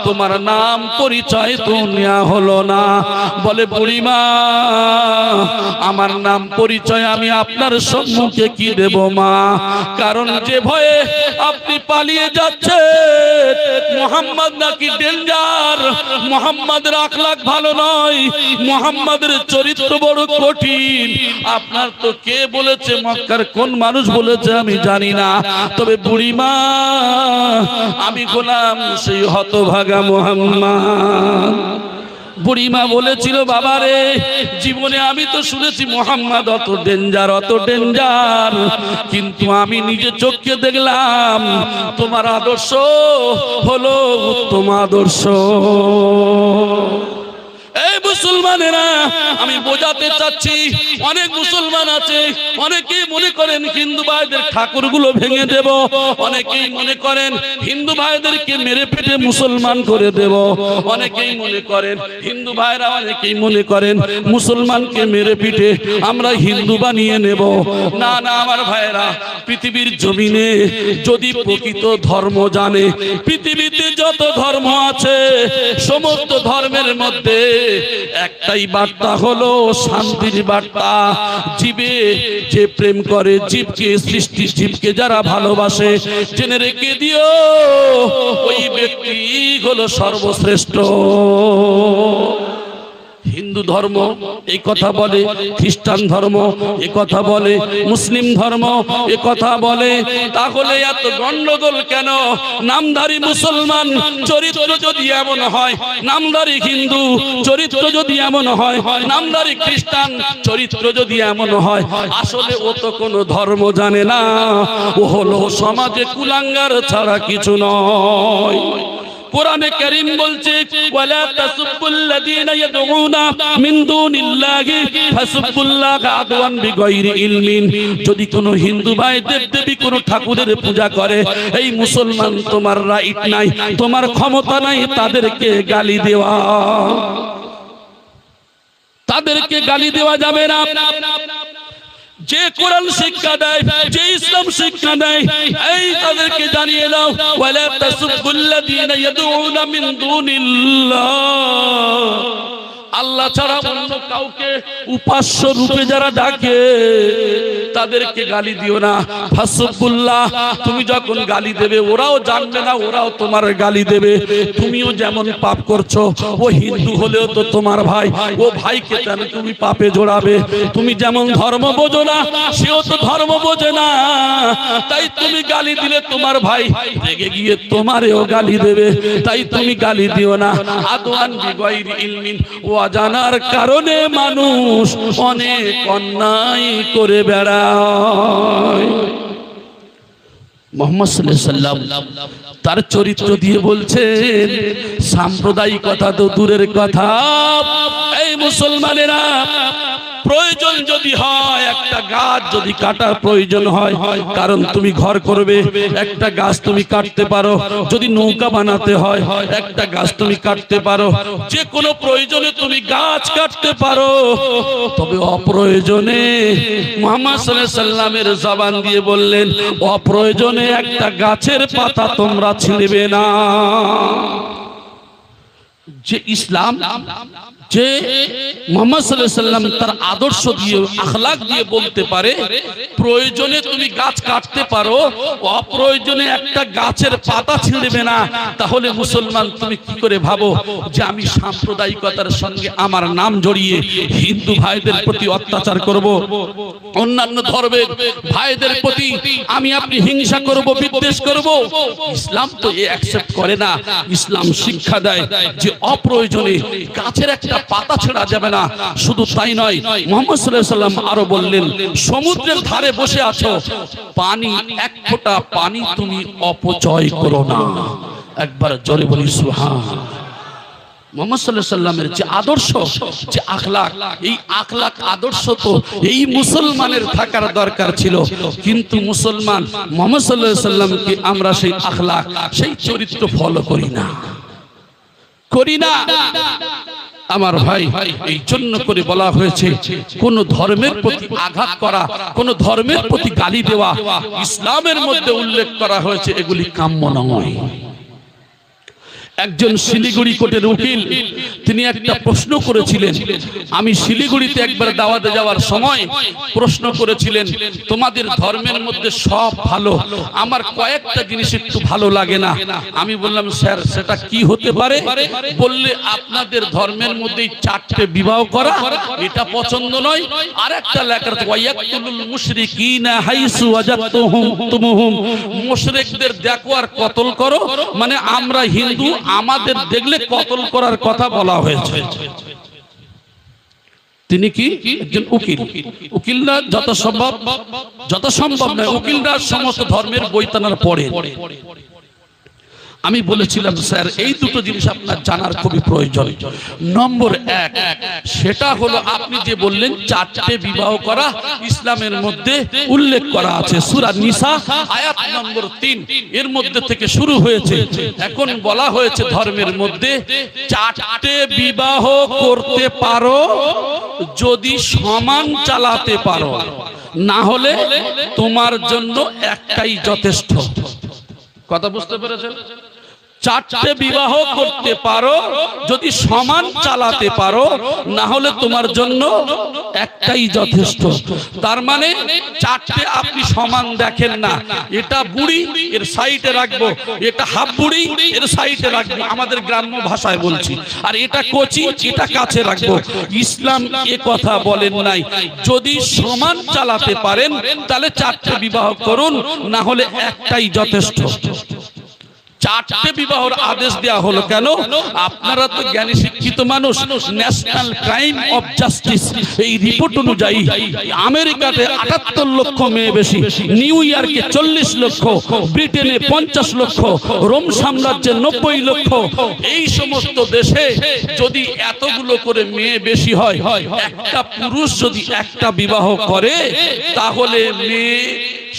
S1: তোমার নাম পরিচয় তো নেওয়া হলো না। বলে, বুড়িমা, আমার নাম পরিচয় আমি আপনার সম্মুখে কি দেব মা? কারণ যে ভয়ে আপনি পালিয়ে যাচ্ছেন, মুহাম্মদ নাকি ডেঞ্জার, মুহাম্মাদের আখলাক ভালো নয়, মুহাম্মাদের চরিত্র বড় কঠিন। আপনার তো কে বলেছে, মক্কার কোন মানুষ বলেছে আমি জানি না, তবে বুড়িমা, আমি গোলাম সেই হতভাগা মুহাম্মদ। বুড়িমা বলেছিল, বাবারে, জীবনে আমি তো শুনেছি মুহাম্মদ অত ডেঞ্জার, অত ডেঞ্জার, কিন্তু আমি নিজে চোখে দেখলাম তোমার আদর্শ হলো উত্তম আদর্শ। এই মুসলমানেরা, আমি বোঝাতে চাচ্ছি, অনেক মুসলমান আছে, অনেকেই মনে করেন হিন্দু ভাইদের ঠাকুরগুলো ভেঙে দেব, অনেকেই মনে করেন হিন্দু ভাইদেরকে মেরে পেটে মুসলমান করে দেব, অনেকেই মনে করেন হিন্দু ভাইরা, অনেকেই মনে করেন মুসলমানকে মেরে পিটে আমরা হিন্দু বানিয়ে নেব। না না আমার ভাইরা, পৃথিবীর জমিনে যদি প্রকৃত ধর্ম জানে, পৃথিবীতে যত ধর্ম আছে সমস্ত ধর্মের মধ্যে একটাই বার্তা হলো শান্তির বার্তা। জীবে যে প্রেম করে, জীবকে, সৃষ্টি জীবকে যারা ভালোবাসে, জেনে রেখে দিও ওই ব্যক্তি হলো সর্বশ্রেষ্ঠ। হিন্দু ধর্ম এই কথা বলে, খ্রিস্টান ধর্ম এই কথা বলে, মুসলিম ধর্ম এই কথা বলে, তাহলে এত গন্ডগোল কেন? নামধারী মুসলমান চরিত্র যদি এমন হয়, নামধারী হিন্দু চরিত্র যদি এমন হয়, নামধারী খ্রিস্টান চরিত্র যদি এমন হয়, আসলে ও তো কোনো ধর্ম জানে না, ও হলো সমাজে কুলাঙ্গার ছাড়া কিছু নয়। কোরআনে কারীম বলছে, ওয়ালা তাসুবুল্লাযীনা ইয়াদউনা মিন দুনিল্লাহি ফাসুবুল্লাহা আদওয়ান বিগাইরি ইলমিন। যদি কোনো হিন্দু ভাই দেবদেবী কোনো ঠাকুরের পূজা করে, এই মুসলমান তোমার রাইট নাই, তোমার ক্ষমতা নাই তাদেরকে গালি দেওয়া। তাদেরকে গালি দেওয়া যাবে না। যে কোরআন শিক্ষা দেয়, যে ইসলাম শিক্ষা দেয়, এই তাদেরকে জানিয়ে দাও, ওয়ালা তাসুবুল্লাযীনা ইয়াদউনা মিন দুনিল্লাহ, আল্লাহ ছাড়া অন্য কাউকে উপাস্য রূপে যারা ডাকে তাদেরকে গালি দিও না। ফাসুবুল্লাহ, তুমি যখন গালি দেবে ওরাও জানবে না, ওরাও তোমার গালি দেবে। তুমিও যেমন পাপ করছো, ও হিন্দু হলেও তো তোমার ভাই, ও ভাইকে কেন তুমি পাপে জড়াবে? তুমি যেমন ধর্ম বোঝো না, সেও তো ধর্ম বোঝে না, তাই তুমি গালি দিলে তোমার ভাই রেগে গিয়ে তোমারেও গালি দেবে। তাই তুমি গালি দিও না। আদওয়ান বিগাইরি ইলমিন, ও অজানার কারণে মানুষ অনেক অন্যায় করে বেড়ায়। মুহাম্মদ সাল্লাল্লাহু আলাইহি ওয়াসাল্লাম তার চরিত্র দিয়ে বলছেন, সাম্প্রদায়িকতা তো দূরের কথা, এই মুসলমানেরা প্রয়োজন যদি হয়, একটা গাছ যদি কাটার প্রয়োজন হয়, কারণ তুমি ঘর করবে, একটা গাছ তুমি কাটতে পারো। যদি নৌকা বানাতে হয়, একটা গাছ তুমি কাটতে পারো। যে কোনো প্রয়োজনে তুমি গাছ কাটতে পারো। তবে অপ্রয়োজনে, মুহাম্মদ সাল্লাল্লাহু আলাইহি ওয়াসাল্লামের জবান দিয়ে বললেন, অপ্রয়োজনে একটা গাছের পাতা তোমরা ছিঁড়বে না। যে ইসলাম, যে মুহাম্মদ সাল্লাল্লাহু আলাইহি ওয়াসাল্লাম তার আদর্শ দিয়ে, আখলাক দিয়ে বলতে পারে, প্রয়োজনে তুমি গাছ কাটতে পারো, অপ্রয়োজনে একটা গাছের পাতা ছিঁড়বে না। তাহলে মুসলমান তুমি কি করে ভাবো যে আমি সাম্প্রদায়িকতার সঙ্গে আমার নাম জড়িয়ে হিন্দু ভাইদের প্রতি অত্যাচার করব, অন্যান্য ধর্মের ভাইদের প্রতি আমি আপনি হিংসা করব, বিদ্বেষ করব? ইসলাম তো এ অ্যাকসেপ্ট করে না। ইসলাম শিক্ষা দেয় যে অপ্রয়োজনে গাছের একটা পাতা ছেড়া যাবে না। শুধু তাই নয়, মুহাম্মদ সাল্লাল্লাহু আলাইহি ওয়াসাল্লাম আরো বললেন, সমুদ্রের ধারে বসে আছো, পানি, এক ফোঁটা পানি তুমি অপচয় করো না। একবার জোরে বলি সুবহান। মুহাম্মদ সাল্লাল্লাহু আলাইহি ওয়াসাল্লামের যে আদর্শ, যে আখলাক, এই আখলাক আদর্শ তো এই মুসলমানের থাকার দরকার ছিল। কিন্তু মুসলমান মুহাম্মদ সাল্লাল্লাহু আলাইহি ওয়াসাল্লামকে আমরা সেই আখলাক, সেই চরিত্র ফলো করি না। আমার ভাই, এই জন্য করে বলা হয়েছে, কোন ধর্মের প্রতি আঘাত করা, কোন ধর্মের প্রতি গালি দেওয়া ইসলামের মধ্যে উল্লেখ করা হয়েছে, এগুলি কাম্য নয়। একজন শিলিগুড়ি কোর্টের উকিল, তিনি একটা প্রশ্ন করেছিলেন। আমি শিলিগুড়িতে একবার দাওয়াতে যাওয়ার সময় প্রশ্ন করেছিলেন, তোমাদের ধর্মের মধ্যে সব ভালো, আমার কয়েকটা জিনিস একটু ভালো লাগে না। আমি বললাম, স্যার সেটা কি হতে পারে? বললে, আপনাদের ধর্মের মধ্যে 4টে বিবাহ করা, এটা পছন্দ নয়। আর একটা লেখা আছে, ওয়ায়াকতুলুল মুশরিকিনা হাইসু ওয়াজাদতুহুম, মুশরিকদের দেখো আর কতল করো। মানে আমরা হিন্দু, আমাদের দেখলে কতল করার কথা বলা হয়েছে। তিনি কি একজন উকিল। উকিলরা যত সম্ভব নয়, উকিলরা সমস্ত ধর্মের বই টানার পড়ে। আমি বলেছিলাম, স্যার এই দুটো জিনিস আপনার জানার খুবই প্রয়োজন। নম্বর 1, সেটা হলো আপনি যে বললেন 4টে বিবাহ করা ইসলামের মধ্যে উল্লেখ করা আছে, সূরা নিসা আয়াত নম্বর 3, এর মধ্যে থেকে শুরু হয়েছে। এখন বলা হয়েছে ধর্মের মধ্যে 4টে বিবাহ করতে পারো যদি সমান চালাতে পারো, না হলে তোমার জন্য একটাই যথেষ্ট। কথা বুঝতে পেরেছেন? 4টে বিবাহ করতে পারো যদি সমান চালাতে পারো, না হলে তোমার জন্য একটাই যথেষ্ট। তার মানে 4টে আপনি সমান দেখেন না, এটা বুড়ি এর সাইডে রাখবো, এটা হাফ বুড়ি এর সাইডে রাখবো, আমাদের গ্রাম্য ভাষায় বলছি, আর এটা কচি, এটা কাছে রাখবো। ইসলাম এ কথা বলেন নাই। যদি সমান চালাতে পারেন তাহলে 4টে বিবাহ করুন, না হলে একটাই যথেষ্ট। 4টে বিবাহের আদেশ দেওয়া হলো কেন? আপনারা তো জ্ঞানী শিক্ষিত মানুষ। ন্যাশনাল ক্রাইম অফ জাস্টিস এই রিপোর্ট অনুযায়ী আমেরিকাতে 78 লক্ষ মেয়ে বেশি, নিউ ইয়র্কে 40 লক্ষ, ব্রিটেনে 50 লক্ষ, রোম সাম্রাজ্যে 90 লক্ষ। এই সমস্ত দেশে যদি এতগুলো করে মেয়ে বেশি হয়, একটা পুরুষ যদি একটা বিবাহ করে, তাহলে মেয়ে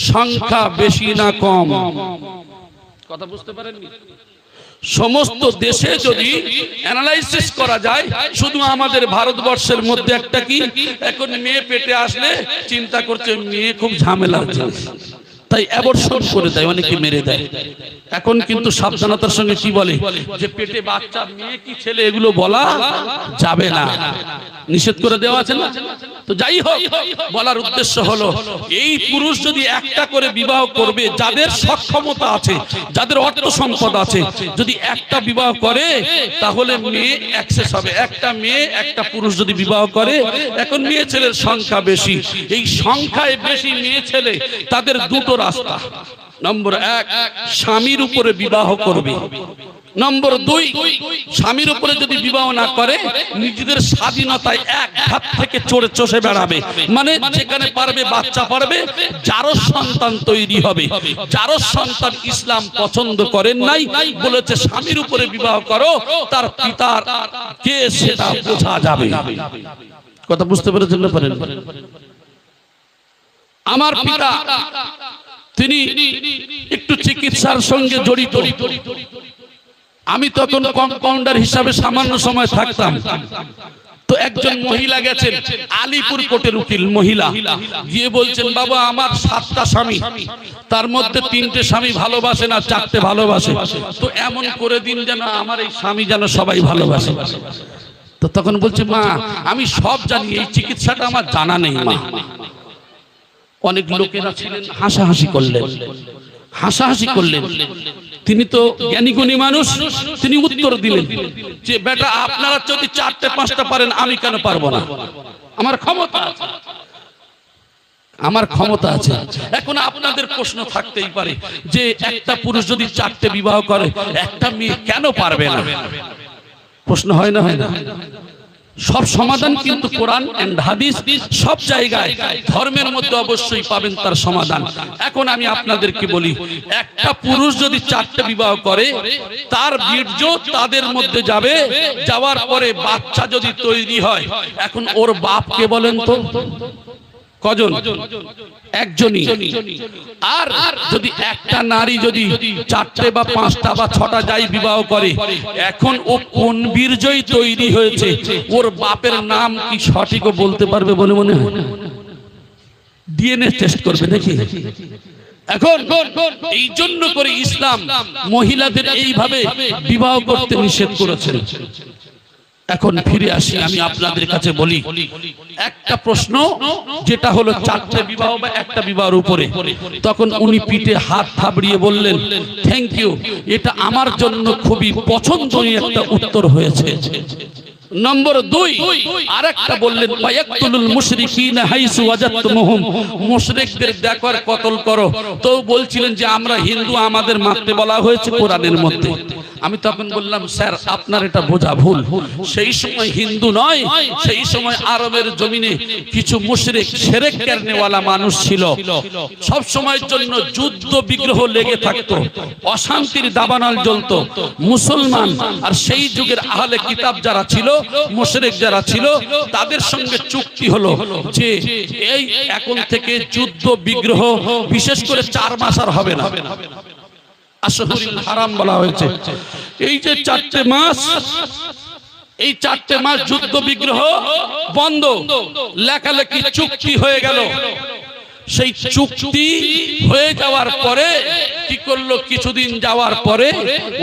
S1: সংখ্যা বেশি না কম? কথা বুঝতে পারেননি? সমস্ত দেশে যদি অ্যানালাইসিস করা যায়, শুধু আমাদের ভারতবর্ষের মধ্যে একটা কি, এখন মেয়ে পেটে আসলে চিন্তা করছে মেয়ে খুব ঝামেলা জিনিস, তাই অ্যাবর্শন করে দেয়, অনেকে মেরে দেয়। এখন কিন্তু সাবধানতার সঙ্গে কি বলে যে পেটে বাচ্চা মেয়ে কি ছেলে এগুলো বলা যাবে না, নিষেধ করে দেওয়া আছে না। তো যাই হোক, বলার উদ্দেশ্য হলো এই পুরুষ যদি একটা করে বিবাহ করবে, যাদের সক্ষমতা আছে, যাদের অর্থ সম্পদ আছে, যদি একটা বিবাহ করে তাহলে মেয়ে অ্যাক্সেস হবে। একটা মেয়ে একটা পুরুষ যদি বিবাহ করে, এখন মেয়ে ছেলের সংখ্যা বেশি, এই সংখ্যায় বেশি মেয়ে ছেলে, তাদের দুটো রাস্তা। নম্বর এক, স্বামীর উপরে বিবাহ করবে। নম্বর দুই, স্বামীর উপরে যদি বিবাহ না করে, নিজেদের স্বাধীনতায় এক হাত থেকে চড়ে চষে বেড়াবে, মানে যেখানে পারবে বাচ্চা পারবে, যারও সন্তান তৈরি হবে। যারও সন্তান ইসলাম পছন্দ করেন নাই, বলেছে স্বামীর উপরে বিবাহ করো, তার পিতার কে সেটা বোঝা যাবে। কথা বুঝতে পেরেছেন না? পারেন? আমার পিতা তিনি একটু চিকিৎসার সঙ্গে জড়িত। আমি তখন কম্পাউন্ডার হিসাবে সামান্য সময় থাকতাম। তো একজন মহিলা গেছেন, আলিপুর কোর্টের উকিল মহিলা, গিয়ে বলছেন বাবা আমার 7টা স্বামী, তার মধ্যে 3টে স্বামী ভালোবাসে না, 4টে ভালোবাসে, তো এমন করে দিন যেন আমার এই স্বামী যেন সবাই ভালোবাসে। তো তখন বলছে মা আমি সব জানি, এই চিকিৎসাটা আমার জানা নেই মা। অনেক লোকেরা ছিলেন, হাসাহাসি করলেন, হাসাহাসি করলেন। তিনি তো জ্ঞানী গুণী মানুষ, তিনি উত্তর দিলেন যে বেটা আপনারা যদি 4টে 5টা পারেন, আমি কেন পারবো না? আমার ক্ষমতা আছে, আমার ক্ষমতা আছে। এখন আপনাদের প্রশ্ন থাকতেই পারে যে একটা পুরুষ যদি 4টে বিবাহ করে, একটা মেয়ে কেন পারবে না? প্রশ্ন হয় না? হয় না? সব সমাধান কিন্তু কোরআন এন্ড হাদিস, সব জায়গায় ধর্মের মধ্যে অবশ্যই পাবেন তার সমাধান। এখন আমি আপনাদেরকে বলি, একটা পুরুষ যদি 4টে বিবাহ করে, তার বীর্য তাদের মধ্যে যাবে, যাওয়ার পরে বাচ্চা যদি তৈরি হয়, এখন ওর বাপকে বলেন তো কজন? একজনই। আর যদি একটা নারী যদি 4টে বা 5টা বা 6টা যাই বিবাহ করে, এখন ও কোন বীর্যই তৈরি হয়েছে, ওর বাপের নাম কি সঠিক বলতে পারবে বলে মনে হয়? ডিএনএ টেস্ট করবে নাকি? এখন এই জন্য করে ইসলাম মহিলাদের এইভাবে বিবাহ করতে নিষেধ করেছে। এখন ফিরে আসি, আমি আপনাদের কাছে বলি একটা প্রশ্ন, যেটা হলো 4টে বিবাহ বা একটা বিবাহের উপরে। তখন উনি পিঠে হাত থাবড়িয়ে বললেন থ্যাংক ইউ, এটা আমার জন্য খুবই পছন্দনীয় একটা উত্তর হয়েছে। নম্বর 2, আরেকটা বললেন ওয়ায়াকতুলুল মুশরিকিনা হাইসু ওয়াজাদতুমুহুম, মুশরিকদের দেখো আর কতল করো। তো বলছিলেন যে আমরা হিন্দু, আমাদের মারতে বলা হয়েছে কোরআনের মধ্যে। আমি তখন বললাম স্যার আপনার এটা বোঝা ভুল, সেই সময় হিন্দু নয়, সেই সময় আরবের জমিনে কিছু মুশরিক শিরক করনেওয়ালা মানুষ ছিল, সব সময়ের জন্য যুদ্ধ বিগ্রহ লেগে থাকতো, অশান্তির দাবানল জ্বলতো। মুসলমান আর সেই যুগের আহলে কিতাব যারা ছিল, মুশরিক যারা ছিল, তাদের সঙ্গে চুক্তি হলো যে এই এখন থেকে যুদ্ধ বিগ্রহ বিশেষ করে 4 মাস আর হবে না। আশহুরুল হারাম বলা হয়েছে, এই যে 4টে মাস, এই 4টে মাস যুদ্ধ বিগ্রহ বন্ধ, লেখালেখি চুক্তি হয়ে গেল। সেই চুক্তি হয়ে যাওয়ার পরে কি করলো, কিছুদিন যাওয়ার পরে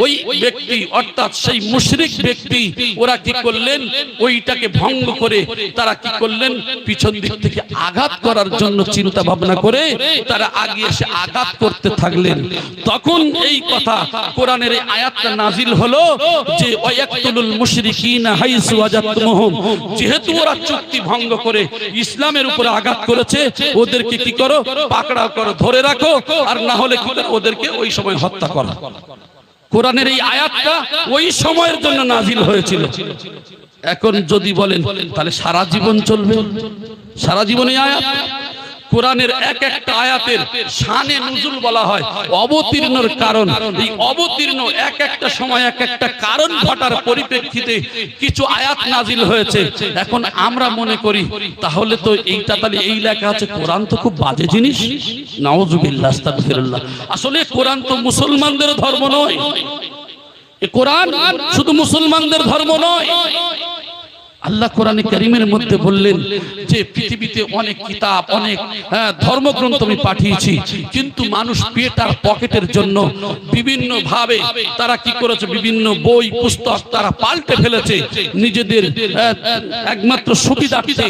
S1: ওই ব্যক্তি অর্থাৎ সেই মুশরিক ব্যক্তি ওরা কি করলেন, ওইটাকে ভঙ্গ করে তারা কি করলেন, পিছন দিক থেকে আঘাত করার জন্য চিন্তা ভাবনা করে তারা আগে এসে আঘাত করতে থাকলেন। তখন এই কথা কোরআনের এই আয়াতটা নাজিল হলো যে ওয়ায়াকতুলুল মুশরিকিনা হাইসু ওয়াজাদতুমুহুম, যেহেতু ওরা চুক্তি ভঙ্গ করে ইসলামের উপরে আঘাত করেছে, ওদেরকে কি করো, পাকড়াও করো, ধরে রাখো, আর না হলে ওদেরকে ওই সময় হত্যা করো। কোরআনের এই আয়াতটা ওই সময়ের জন্য নাজিল হয়েছিল। এখন যদি বলেন তাহলে সারা জীবন চলবে, সারা জীবন এই আয়াত? কোরআনের এক একটা আয়াতের শানে নুজুল বলা হয়, অবতীর্ণর কারণ। এই অবতীর্ণ এক একটা সময় এক একটা কারণ ঘটার পরিপ্রেক্ষিতে কিছু আয়াত নাজিল হয়েছে। এখন আমরা মনে করি তাহলে তো এইটা তাহলে এই লেখা আছে, কোরআন তো খুব বাজে জিনিস, নাউজুবিল্লাহ আস্তাগফিরুল্লাহ। আসলে কোরআন তো মুসলমানদের ধর্ম নয়, এ কোরআন শুধু মুসলমানদের ধর্ম নয়। আল্লাহ কোরআনে কারীমের মধ্যে বললেন যে পৃথিবীতে অনেক কিতাব, অনেক ধর্মগ্রন্থ আমি পাঠিয়েছি, কিন্তু মানুষ পেট আর পকেটের জন্য বিভিন্ন ভাবে তারা কি করেছে, বিভিন্ন বই পুস্তক তারা পাল্টে ফেলেছে নিজেদের একমাত্র সুবিধার্থে।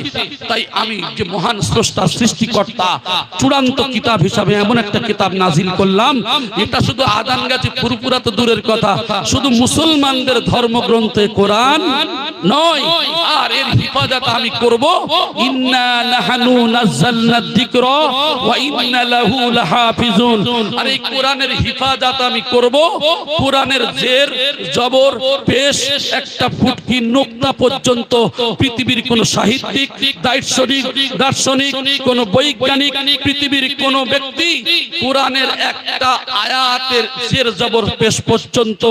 S1: তাই আমি যে মহান স্রষ্টা সৃষ্টিকর্তা চূড়ান্ত কিতাব হিসাবে এমন একটা কিতাব নাজিল করলাম, এটা শুধু আদান গাছি পুরোপুরা তো দূরের কথা, শুধু মুসলমানদের ধর্মগ্রন্থে কোরআন নয়, আর এর হিফাজত আমি করব। ইন্না নাহনু নাযালনা যিকরা ওয়া ইন্না লাহু লাহাফিজুন। আর এই কোরআনের হিফাজত আমি করব। কোরআনের জের জবর পেশ একটা ফুটকি নোক্তা পর্যন্ত পৃথিবীর কোন সাহিত্যিক, দার্শনিক, কোন বৈজ্ঞানিক, পৃথিবীর কোন ব্যক্তি কোরআনের একটা আয়াতের জের জবর পেশ পর্যন্ত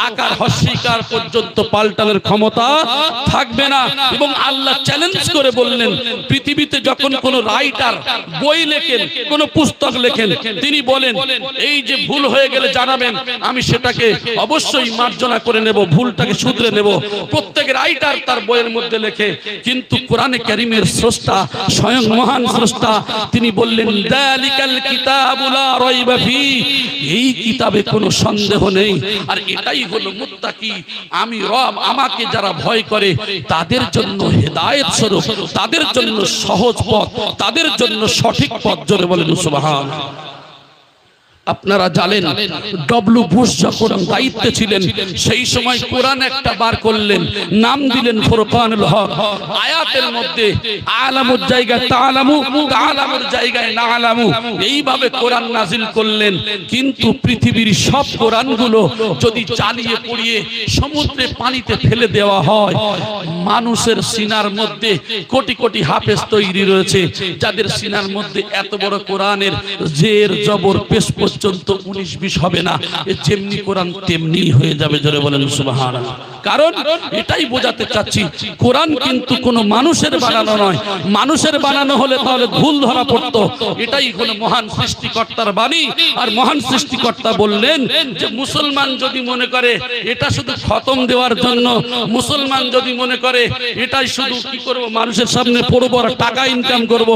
S1: আকার হস্যিকার পর্যন্ত পাল্টানোর ক্ষমতা থাকবে না। এবং আল্লাহ চ্যালেঞ্জ করে বললেন, পৃথিবীতে যখন কোন রাইটার বই লেখেন, কোন পুস্তক লেখেন, তিনি বলেন এই যে ভুল হয়ে গেলে জানাবেন, আমি সেটাকে অবশ্যই মার্জনা করে নেব, ভুলটাকে শুধরে নেব। প্রত্যেক রাইটার তার বইয়ের মধ্যে লেখে, কিন্তু কোরআনে কারীমের স্রষ্টা স্বয়ং মহান স্রষ্টা তিনি বললেন যালিকাল কিতাবু লা রাইবা ফি, এই কিতাবে কোনো সন্দেহ নেই। আর এটাই হলো মুত্তাকি, আমি রব, আমাকে যারা ভয় করে তাদের জন্য হেদায়েত স্বরূপ, তাদের জন্য সহজ পথ, তাদের জন্য সঠিক পথ। জোরে বলেন সুবহানাল্লাহ। আপনারা জানেন ডব্লিউ বুশ যখন দায়িত্বে ছিলেন, সেই সময় কোরআন একটা বার করলেন, নাম দিলেন ফুরকানুল হক। আয়াতের মধ্যে আলামুর জায়গায় তাআলামু, তাআলামুর জায়গায় নাআলামু, এইভাবে কোরআন নাজিল করলেন। কিন্তু পৃথিবীর সব কোরআনগুলো যদি জ্বালিয়ে পুড়িয়ে সমুদ্রে পানিতে ফেলে দেওয়া হয়, মানুষের সিনার মধ্যে কোটি কোটি হাফেজ তৈরি রয়েছে, যাদের সিনার মধ্যে এত বড় কোরআনের জের জবর পেশ পর্যন্ত 19-20 হবে না, যেমনি কোরআন তেমনি হয়ে যাবে। জোরে বলেন সুবহানাল্লাহ। কারণ এটাই বোঝাতে চাচ্ছি, কোরআন কিন্তু কোনো মানুষের বানানো নয়। মানুষের বানানো হলে তাহলে ভুল ধরা পড়তো। এটাই হলো মহান সৃষ্টিকর্তার বাণী। আর মহান সৃষ্টিকর্তা বললেন যে মুসলমান যদি মনে করে এটা শুধু খতম দেওয়ার জন্য, মুসলমান যদি মনে করে এটাই শুধু কি করব, মানুষের সামনে পড়বো আর টাকা ইনকাম করব,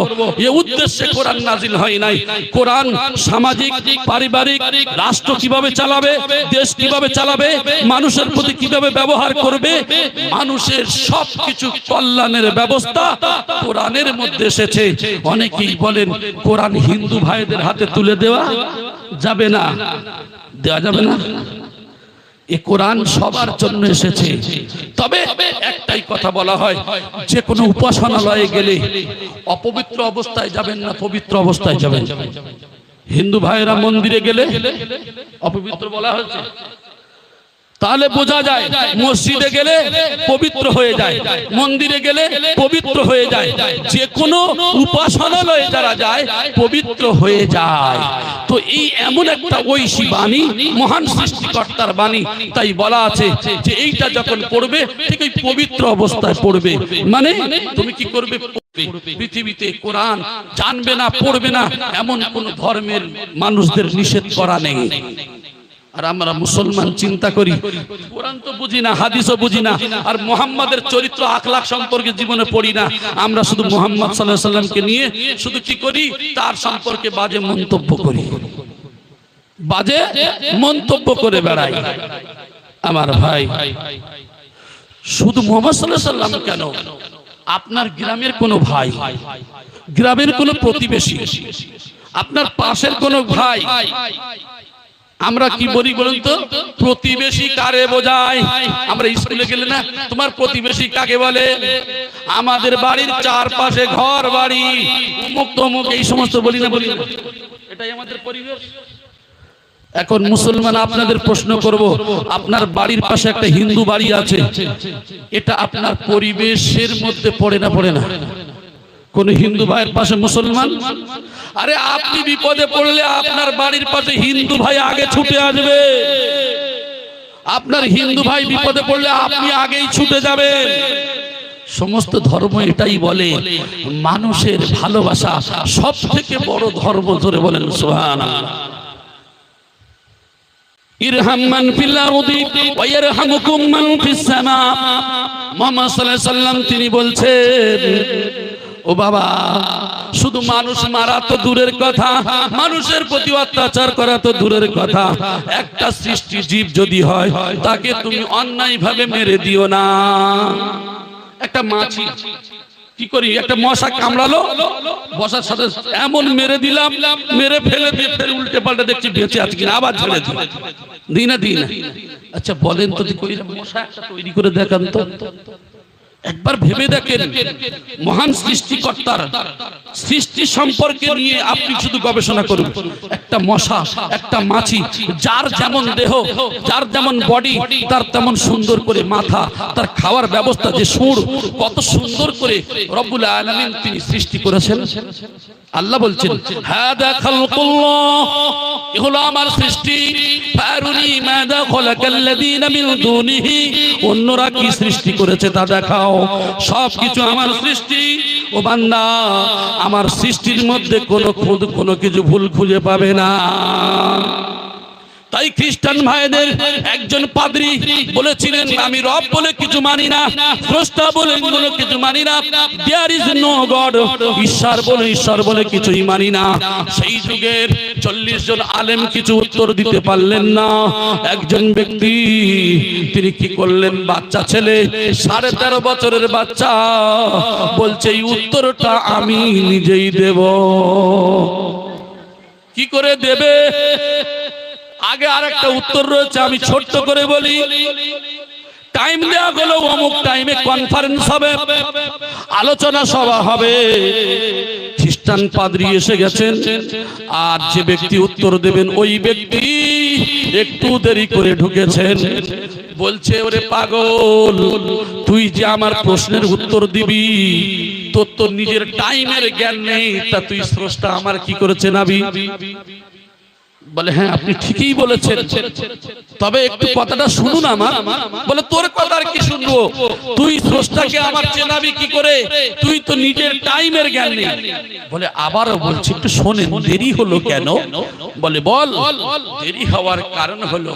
S1: এই উদ্দেশ্যে কোরআন নাজিল হয় নাই। কোরআন সামাজিক, পারিবারিক, রাষ্ট্র কিভাবে চালাবে, দেশ কিভাবে চালাবে, মানুষের প্রতি কিভাবে ব্যবহার করবে, মানুষের সবকিছু কল্যাণের ব্যবস্থা কোরআনের মধ্যে এসেছে। অনেকেই বলেন কোরআন হিন্দু ভাইদের হাতে তুলে দেওয়া যাবে না, দেওয়া যাবে না। এই কোরআন সবার জন্য এসেছে। তবে একটাই কথা বলা হয়, যে কোনো উপাসনালয়ে গেলে অপবিত্র অবস্থায় যাবেন না, পবিত্র অবস্থায় যাবেন। হিন্দু ভাইয়েরা মন্দিরে গেলে অপবিত্র বলা হয়েছে, তাহলে বোঝা যায় মসজিদে গেলে পবিত্র হয়ে যায়, মন্দিরে গেলে পবিত্র হয়ে যায়, যে কোনো উপাসনালয়ে যারা যায় পবিত্র হয়ে যায়। তো এই এমন একটা ঐশী বাণী, মহান সৃষ্টিকর্তার বাণী। তাই বলা আছে যে এইটা যখন পড়বে ঠিক ওই পবিত্র অবস্থায় পড়বে। মানে তুমি কি করবে, পৃথিবীতে কোরআন জানবে না, পড়বে না, এমন কোন ধর্মের মানুষদের নিষেধ করা নেই। আর আমরা মুসলমান চিন্তা করি, কোরআন তো বুঝি না, হাদিসও বুঝি না, আর মুহাম্মাদের চরিত্র আখলাক সম্পর্কে জীবনে পড়ি না। আমরা শুধু মুহাম্মদ সাল্লাল্লাহু আলাইহি সাল্লামকে নিয়ে শুধু কি করি, তার সম্পর্কে বাজে মন্তব্য করি, বাজে মন্তব্য করে বেড়াই। আমার ভাই, শুধু মুহাম্মদ সাল্লাল্লাহু আলাইহি সাল্লাম কেন, আপনার গ্রামের কোনো ভাই, গ্রামের কোনো প্রতিবেশী, আপনার পাশের কোনো ভাই, আমরা কি বলি বলুন তো, প্রতিবেশী কারে বোঝায়? আমরা স্কুলে গেলে না, তোমার প্রতিবেশী কাকে বলে? আমাদের বাড়ির চারপাশে ঘর বাড়ি, অমুক তমুক, এই সমস্ত বলি না, বলি না, এটাই আমাদের পরিবেশ। এখন মুসলমান আপনাদের প্রশ্ন করব, আপনার বাড়ির পাশে একটা হিন্দু বাড়ি আছে, এটা আপনার পরিবেশের মধ্যে পড়ে না? পড়ে না? কোন হিন্দু ভাইয়ের পাশে মুসলমান, আরে আপনি বিপদে পড়লে আপনার বাড়ির পাশে হিন্দু ভাই আগে ছুটে আসবে। আপনার হিন্দু ভাই বিপদে পড়লে আপনি আগেই ছুটে যাবেন। সমস্ত ধর্ম এটাই বলে, মানুষের ভালোবাসা সব থেকে বড় ধর্ম। ধরে বলেন সুবহানাল্লাহ। ইরহাম মান ফিল আরদি ওয়া ইয়ারহামুকুম মান ফিস সামা। মুহাম্মদ সাল্লাল্লাহু আলাইহি সাল্লাম তিনি বলছেন, ও বাবা, শুধু মানুষ মারা তো দূরের কথা, মানুষের প্রতি অত্যাচার করা তো দূরের কথা, একটা সৃষ্টি জীব যদি হয় তাকে তুমি অন্যায় ভাবে মেরে দিও না। একটা মাছি কি করি, একটা মশা কামড়ালো, বসার সাথে এমন মেরে দিলাম, মেরে ফেলে দিয়ে ফের উল্টে পাল্টে দেখছি বেঁচে আছে কিনা, আবার ছেড়ে দিই না। আচ্ছা বলেন তো, মশা একটা তৈরি করে দেখান তো, একবার ভেবে দেখেন। মহান সৃষ্টিকর্তার সৃষ্টি সম্পর্কে নিয়ে আপনি শুধু গবেষণা করুন। একটা মশা, একটা মাছি, যার যেমন দেহ, যার যেমন বডি, তার তেমন সুন্দর করে মাথা, তার খাওয়ার ব্যবস্থা, যে সুর, কত সুন্দর করে রব্বুল আলামিন তিনি সৃষ্টি করেছেন। আল্লাহ বলছেন, হাদা খালকুল্লাহ, এ হলো আমার সৃষ্টি, ফারুনি মাযা খালাকাল্লাযীনা মিন দুনিহি, অন্যরা কি সৃষ্টি করেছে তা দেখাও। সবকিছু আমার সৃষ্টি। ও বান্দা, আমার সৃষ্টির মধ্যে কোনো কিছু ভুল খুঁজে পাবে না। তাই খ্রিস্টান ভাইদের একজন পাদ্রী বলেছিলেন, আমি রব বলে কিছু মানি না, স্রষ্টা বলে কোনো কিছু মানি না, দেয়ার ইজ নো গড, ঈশ্বর বলে কিছুই মানি না। সেই যুগের 40 জন আলেম কিছু উত্তর দিতে পারলেন না। একজন ব্যক্তি তিনি কি করলেন, বাচ্চা ছেলে, 13.5 বছরের বাচ্চা, বলছে এই উত্তরটা আমি নিজেই দেব। কি করে দেবে? আগে আরেকটা উত্তর রয়েছে, আমি ছোট্ট করে বলি। টাইম দেওয়া হলো, অমুক টাইমে কনফারেন্স হবে, আলোচনা সভা হবে। খ্রিস্টান পাদ্রী এসে গেছেন, আর যে ব্যক্তি উত্তর দেবেন ওই ব্যক্তি একটু দেরি করে ঢুকেছেন। বলছে, ওরে পাগল, তুই যে আমার প্রশ্নের উত্তর দিবি, তোর তো নিজের টাইমের জ্ঞান নেই, তা তুই স্রষ্টা আমার কি করেছে নাবি? বলে, হ্যাঁ আপনি ঠিকই বলেছেন, তবে একটু কথাটা শুনুন আমার। বলে, তোর কথা আর কি শুনবো, তুই স্রষ্টাকে আমার চেনাবি কি করে, তুই তো নিজের টাইমের জ্ঞান নেই। বলে, আবারও বলছি একটু শোনেন, দেরি হলো কেন? বলে, বল। দেরি হওয়ার কারণ হলো,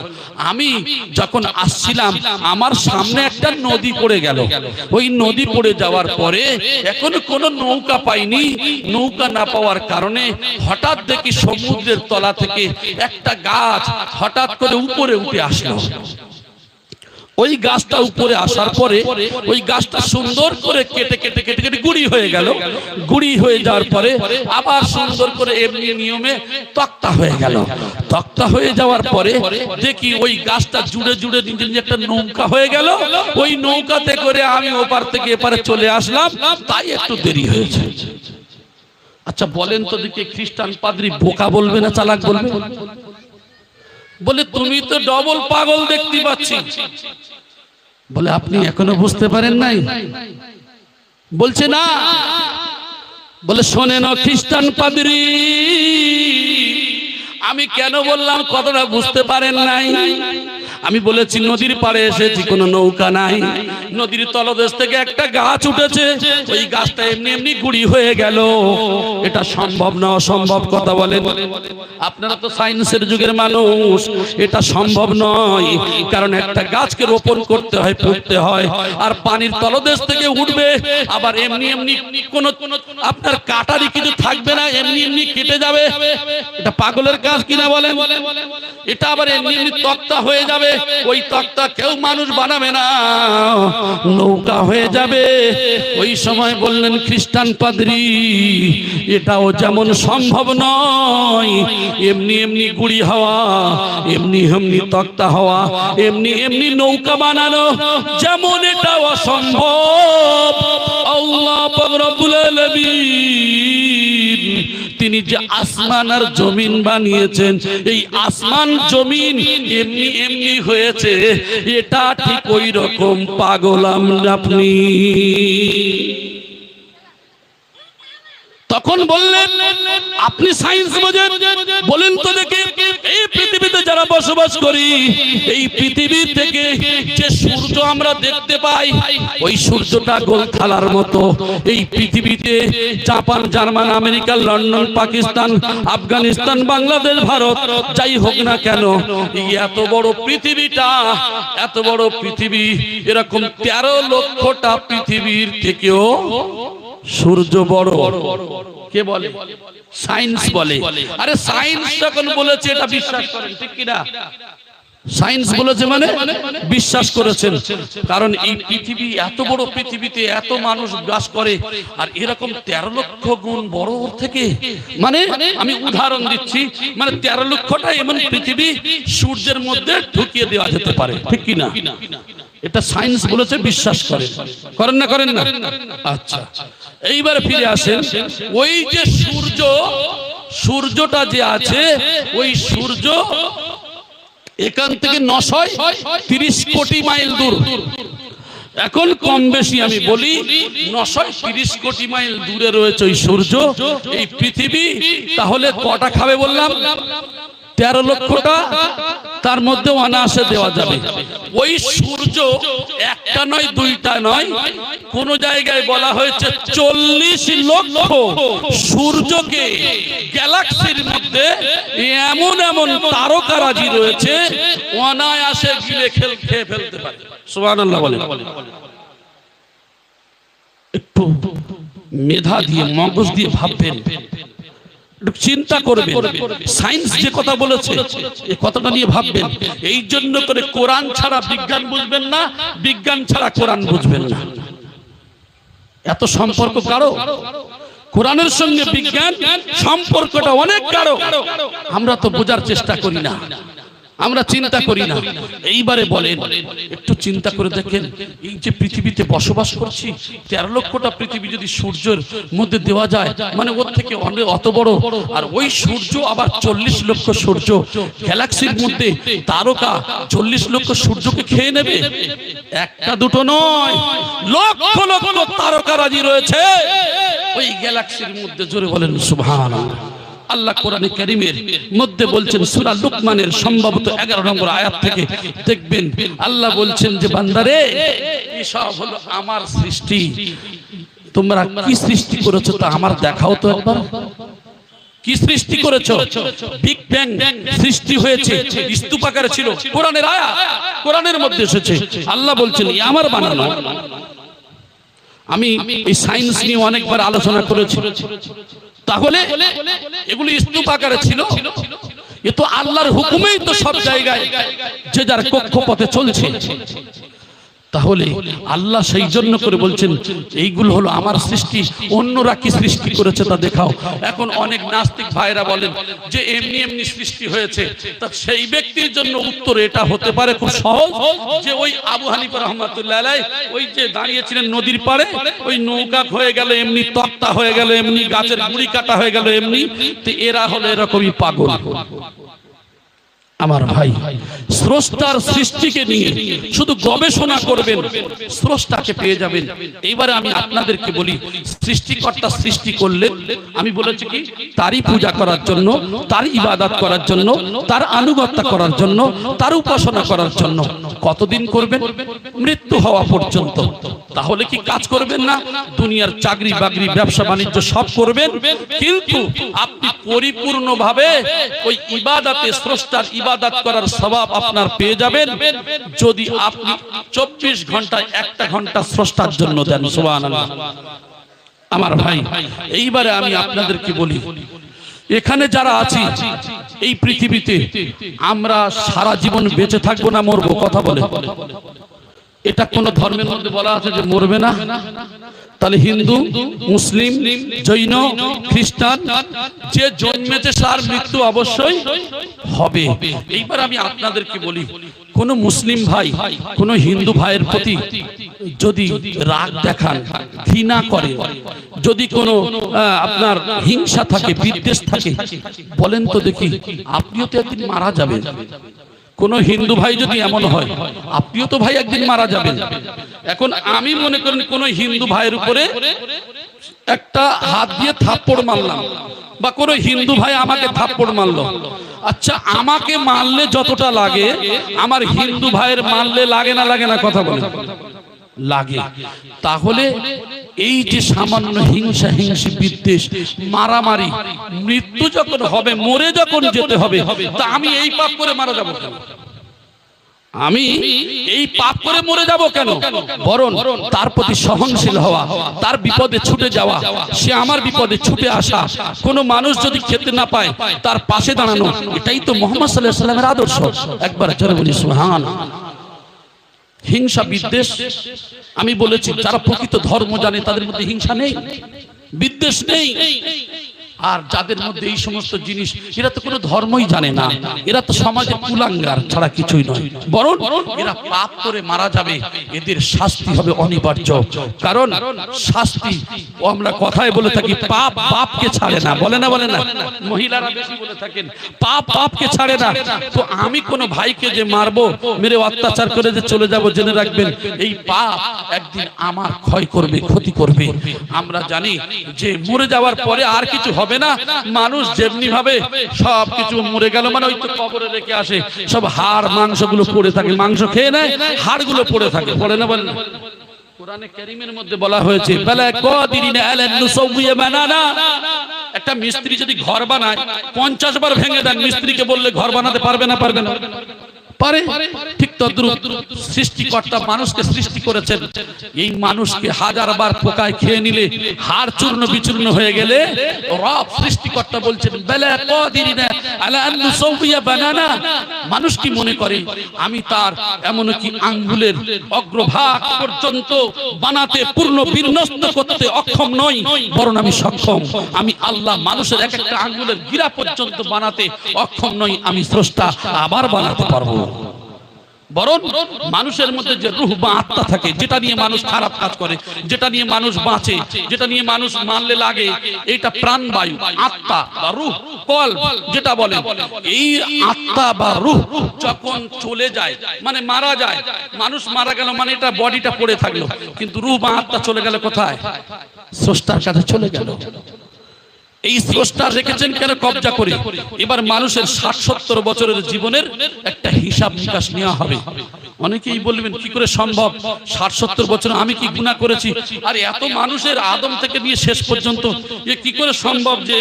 S1: আমি যখন আসছিলাম আমার সামনে একটা নদী পড়ে গেল। ওই নদী পড়ে যাওয়ার পরে এখন কোনো নৌকা পাইনি। নৌকা না পাওয়ার কারণে হঠাৎ দেখি সমুদ্রের তলা থেকে একটা গাছ হঠাৎ করে উপরে উঠে আসলো। ওই গাছটা উপরে আসার পরে ওই গাছটা সুন্দর করে কেটে কেটে কেটে কেটে গুড়ি হয়ে গেল। গুড়ি হয়ে যাওয়ার পরে আবার সুন্দর করে এমনি নিয়মে তক্তা হয়ে গেল। তক্তা হয়ে যাওয়ার পরে দেখি ওই গাছটা জুড়ে জুড়ে নিজে নিজে একটা নৌকা হয়ে গেল। ওই নৌকাতে করে আমি ওপার থেকে এপারে চলে আসলাম, তাই একটু দেরি হয়েছে। আচ্ছা বলেন তো দেখি, খ্রিস্টান পাদ্রী বোকা বলবে না চালাক বলবে? বলে, তুমি তো ডবল পাগল দেখতে পাচ্ছি। বলে, আপনি এখনো বুঝতে পারেন নাই? বলছে না। বলে, শোনেন খ্রিস্টান পাদ্রী, আমি কেন বললাম কথাটা বুঝতে পারেন নাই? আমি বলেছি নদীর পাড়ে এসেছি, কোনো নৌকা নাই, নদীর তলদেশ থেকে একটা গাছ উঠেছে, ওই গাছটা এমনি এমনি গুড়ি হয়ে গেল। এটা সম্ভব না অসম্ভব কথা বলেন? আপনারা তো সায়েন্সের যুগের মানুষ, এটা সম্ভব নয়। কারণ একটা গাছকে রোপণ করতে হয়, পুঁততে হয়, আর পানির তলদেশ থেকে উঠবে, আবার এমনি এমনি কোনো আপনার কাটারি কিছু থাকবে না, এমনি এমনি কেটে যাবে। এটা পাগলের কাজ কিনা বলেন? এটা আবার এমনি এমনি তক্তা হয়ে যাবে, ওই তক্তা কেউ মানুষ বানাবে না, নৌকা হয়ে যাবে। ওই সময় বললেন খ্রিস্টান পাদ্রী, এটাও যেমন সম্ভব নয়, এমনি এমনি গুড়ি হওয়া, এমনি এমনি তক্তা হওয়া, এমনি এমনি নৌকা বানানো, যেমন এটাও অসম্ভব। আল্লাহ পাক রব্বুল আলামিন তিনি যে আসমান আর জমিন বানিয়েছেন, এই আসমান জমিন এমনি এমনি হয়েছে, এটা ঠিক ওই রকম পাগল আপনি। তখন বললেন, আপনি সায়েন্স বোঝেন, বলেন তো দেখি এই পৃথিবীতে যারা বসবাস করি, এই পৃথিবী থেকে যে সূর্য আমরা দেখতে পাই, ওই সূর্যটা গোল থালার মতো। এই পৃথিবীতে Japan, German, America, London, Pakistan, Afghanistan, Bangladesh, Bharat যাই হোক না কেন, এত বড় পৃথিবীটা, এত বড় পৃথিবী, এরকম 13 লক্ষটা পৃথিবীর থেকেও সূর্য বড়। কে বলে? সায়েন্স বলে। আরে সায়েন্স যখন বলেছে এটা বিশ্বাস করেন, ঠিক কিনা? সায়েন্স বলেছে মানে বিশ্বাস করেছেন, কারণ এই পৃথিবী এত বড়, পৃথিবীতে এত মানুষ বাস করে, আর এরকম 13 লক্ষ গুণ বড় থেকে, মানে আমি উদাহরণ দিচ্ছি, মানে 13 লক্ষটা এমন পৃথিবী সূর্যের মধ্যে ঢুকিয়ে দেওয়া যেতে পারে, ঠিক কিনা? এটা সায়েন্স বলেছে, বিশ্বাস করেন, করেন না? করেন না? আচ্ছা, এইবারে ফিরে আসেন। ওই যে সূর্যটা যে আছে, ওই সূর্য এখান থেকে 930 কোটি মাইল দূর। এখন কম বেশি আমি বলি 930 কোটি মাইল দূরে রয়েছে ওই সূর্য। এই পৃথিবী তাহলে কটা খাবে বললাম? 13 লক্ষটা, তার মধ্যে অনায়াসে দেওয়া যাবে। ওই সূর্য একটা নয়, দুইটা নয়, কোন জায়গায় বলা হয়েছে 40 লক্ষ সূর্যকে গ্যালাক্সির মধ্যে এমন এমন তারকারাজি রয়েছে, অনায়াসে গিলে খেয়ে ফেলতে পারে। সুবহানাল্লাহ বলেন। একটু মেধা দিয়ে, মগজ দিয়ে ভাববেন, চিন্তা করবেন। সায়েন্স যে কথা বলেছে, এই কথাটা নিয়ে ভাববেন। এই জন্য করে কোরআন ছাড়া বিজ্ঞান বুঝবেন না, বিজ্ঞান ছাড়া কোরআন বুঝবেন না। এত সম্পর্ক কারো, কোরআনের সঙ্গে বিজ্ঞান সম্পর্কটা অনেক কারো। আমরা তো বোঝার চেষ্টা করি না, আমরা চিন্তা করি না। এইবারে বলেন, একটু চিন্তা করে দেখেন, এই যে পৃথিবীতে বসবাস করছি, 13 লক্ষটা পৃথিবী যদি সূর্যের মধ্যে দেওয়া যায়, মানে ওর থেকে অত বড়, আর ওই সূর্য আবার 40 লক্ষ সূর্য, গ্যালাক্সির মধ্যে তারকা 40 লক্ষ সূর্যকে খেয়ে নেবে। একটা দুটো নয়, লক্ষ লক্ষ তারকারাজি রয়েছে ওই গ্যালাক্সির মধ্যে। জোরে বলেন সুবহানাল্লাহ। আল্লাহ কোরআনে কারীমের মধ্যে বলছেন, সূরা লুকমানের সম্ভবত 11 নম্বর আয়াত থেকে দেখবেন, আল্লাহ বলছেন যে বান্দারে, এসব হলো আমার সৃষ্টি, তোমরা কি সৃষ্টি করেছো তা আমার দেখাও তো একবার। কি সৃষ্টি করেছো? বিগ ব্যাং সৃষ্টি হয়েছে, স্তূপাকারে ছিল, কোরআনের আয়াত, কোরআনের মধ্যে এসেছে। আল্লাহ বলছেন আমার বানানো। আমি এই সায়েন্স নিয়ে অনেকবার আলোচনা করেছি। তাহলে এগুলি স্তূপ আকারে ছিল, এ তো আল্লাহর হুকুমেই তো সব জায়গায় যে যার কক্ষপথে চলছে। তাহলে আল্লাহ সেই জন্য করে বলছেন এইগুলো হলো আমার সৃষ্টি, অন্যরা কি সৃষ্টি করেছে তা দেখাও। এখন অনেক নাস্তিক ভাইরা বলেন যে এমনি এমনি সৃষ্টি হয়েছে, তা সেই ব্যক্তির জন্য উত্তর এটা হতে পারে খুব সহজ, যে ওই আবু হানিফা রাহমাতুল্লাহ আলাইহি ওই যে দাঁড়িয়েছিলেন নদীর পাড়ে, ওই নৌকা হয়ে গেল এমনি, তক্তা হয়ে গেল এমনি, গাছের গুড়ি কাটা হয়ে গেল এমনি। তো এরা হলো এরকমই পাগল। আমার ভাই, স্রষ্টার সৃষ্টিকে নিয়ে শুধু গবেষণা করবেন, স্রষ্টাকে পেয়ে যাবেন। এইবারে আমি আপনাদেরকে বলি, সৃষ্টিকর্তা সৃষ্টি করলে, আমি বলেছি কি, তারই পূজা করার জন্য, তার ইবাদত করার জন্য, তার আনুগত্য করার জন্য, তার উপাসনা করার জন্য। কতদিন করবেন? মৃত্যু হওয়া পর্যন্ত। তাহলে কি কাজ করবেন না? দুনিয়ার চাকরি বাকরি, ব্যবসা বাণিজ্য সব করবেন, কিন্তু আপনি পরিপূর্ণভাবে ওই ইবাদতে, স্রষ্টার ইবাদত করার সওয়াব আপনার পেয়ে যাবেন যদি আপনি 24 ঘন্টায় 1টা ঘন্টা স্রষ্টার জন্য দেন। সুবহানাল্লাহ। আমার ভাই, এইবারে আমি আপনাদেরকে বলি, এখানে যারা আছি এই পৃথিবীতে, আমরা সারা জীবন বেঁচে থাকবো না মরবো? কথা বলে, এটা কোন ধর্মের মধ্যে বলা আছে যে মরবে না? তাহলে হিন্দু, মুসলিম, জৈন, খ্রিস্টান যে জন্মেছে তার মৃত্যু অবশ্যই হবে। এইবার আমি আপনাদেরকে বলি, কোন মুসলিম ভাই কোন হিন্দু ভাইয়ের প্রতি যদি রাগ দেখান, ঘৃণা করে, যদি কোনো আপনার হিংসা থাকে, বিদ্বেষ থাকে, বলেন তো দেখি, আপনিও তো একদিন মারা যাবেন। কোন হিন্দু ভাই যদি এমন হয়, আপনিও তো ভাই একদিন মারা যাবেন। এখন আমি মনে করেন কোন হিন্দু ভাইয়ের উপরে একটা হাত দিয়ে থাপ্পড় মারলাম, বা কোনো হিন্দু ভাই আমাকে থাপ্পড় মারলো, আচ্ছা আমাকে মারলে যতটা লাগে আমার হিন্দু ভাইয়ের মারলে লাগে না লাগে না? কথা বলে লাগে। তাহলে এই যে সামান্য হিংসা, হিংসি, বিদ্বেষ, মারামারি, মৃত্যু যখন হবে, মরে যখন যেতে হবে, তা আমি এই পাপ করে মারা যাবো কেন? আমি এই পাপ করে মরে যাব কেন? বরং তার প্রতি সহনশীল হওয়া, তার বিপদে ছুটে যাওয়া, সে আমার বিপদে ছুটে আসা, কোনো মানুষ যদি খেতে না পায় তার পাশে দাঁড়ানো, এটাই তো মুহাম্মদ সাল্লাল্লাহু আলাইহি ওয়াসাল্লামের আদর্শ। একবার জোরে বলি সুবহানাল্লাহ। হিংসা, বিদ্বেষ, আমি বলেছি যারা প্রকৃত ধর্ম জানে তাদের মধ্যে হিংসা নেই, বিদ্বেষ নেই। আর যাদের মধ্যে এই সমস্ত জিনিস, এরা তো কোনো ধর্মই জানে না, এরা তো সমাজে কুলাঙ্গার ছাড়া কিছুই নয়। বরং এরা পাপ করে মারা যাবে, এদের শাস্তি হবে অনিবার্য। কারণ শাস্তি, আমরা কথায় বলে থাকি, পাপ পাপকে ছাড়ে না, বলে না বলে না, মহিলারা বেশি বলে থাকেন পাপ পাপকে ছাড়ে না। তো আমি কোনো ভাইকে যে মারবো, মেরে অত্যাচার করে যে চলে যাব, জেনে রাখবেন এই পাপ একদিন আমার ক্ষয় করবে, ক্ষতি করবে। আমরা জানি যে মরে যাওয়ার পরে আর কিছু হবে না। মানুষ যেমনি ভাবে সব কিছু মরে গেল মানে ওই তো কবরে রেখে আসে, সব হাড় মাংস গুলো পড়ে থাকে, মাংস খেয়ে নেয়, হাড় গুলো পড়ে থাকে, পড়ে না বলেন? কোরআনে কারীমের মধ্যে বলা হয়েছে, বালা কাদিরিনা আলা নুসাউইয়া বানানা। একটা মিস্ত্রি যদি ঘর বানায় 50 বার ভেঙে দেন, মিস্ত্রিকে বললে ঘর বানাতে পারবে না? পারবে না? পারে। ঠিক তদ্রূপ সৃষ্টিকর্তা মানুষকে সৃষ্টি করেছেন, এই মানুষকে হাজার বার পোকায় খেয়ে নিলে, হাড় চূর্ণ বিচূর্ণ হয়ে গেলে, রব সৃষ্টিকর্তা বলছেন বালা কাদিরিনা আলা আন নুসাউইয়া বানানা। মানুষ কি মনে করে আমি তার এমনকি আঙ্গুলের অগ্রভাগ পর্যন্ত বানাতে, পূর্ণ বিন্যস্ত করতে অক্ষম নই, বরং আমি সক্ষম। আমি আল্লাহ মানুষের এক একটা আঙ্গুলের গিরা পর্যন্ত বানাতে অক্ষম নই, আমি স্রষ্টা, আবার বানাতে পারবো। বরং মানুষের মধ্যে যে রূহ বা আত্মা থাকে, যেটা নিয়ে মানুষ খারাপ কাজ করে, যেটা নিয়ে মানুষ বাঁচে, যেটা নিয়ে মানুষ মারলে লাগে, এটা প্রাণবায়ু, আত্মা বা রূহ, কল যেটা বলে, এই আত্মা বা রূহ যখন চলে যায় মানে মারা যায়, মানুষ মারা গেল মানে এটা বডিটা পড়ে থাকলো, কিন্তু রূহ বা আত্মা চলে গেল কোথায়? স্রষ্টার কাছে চলে গেল। এই স্রষ্টা রেখেছেন কেন কবজা করে? এবার মানুষের 60-70 বছরের জীবনের একটা হিসাব নিকাশ নেওয়া হবে। অনেকেই বলবেন কি করে সম্ভব, 60-70 বছর আমি কি গুনাহ করেছি? আর এত মানুষের আদম থেকে নিয়ে শেষ পর্যন্ত এ কি করে সম্ভব যে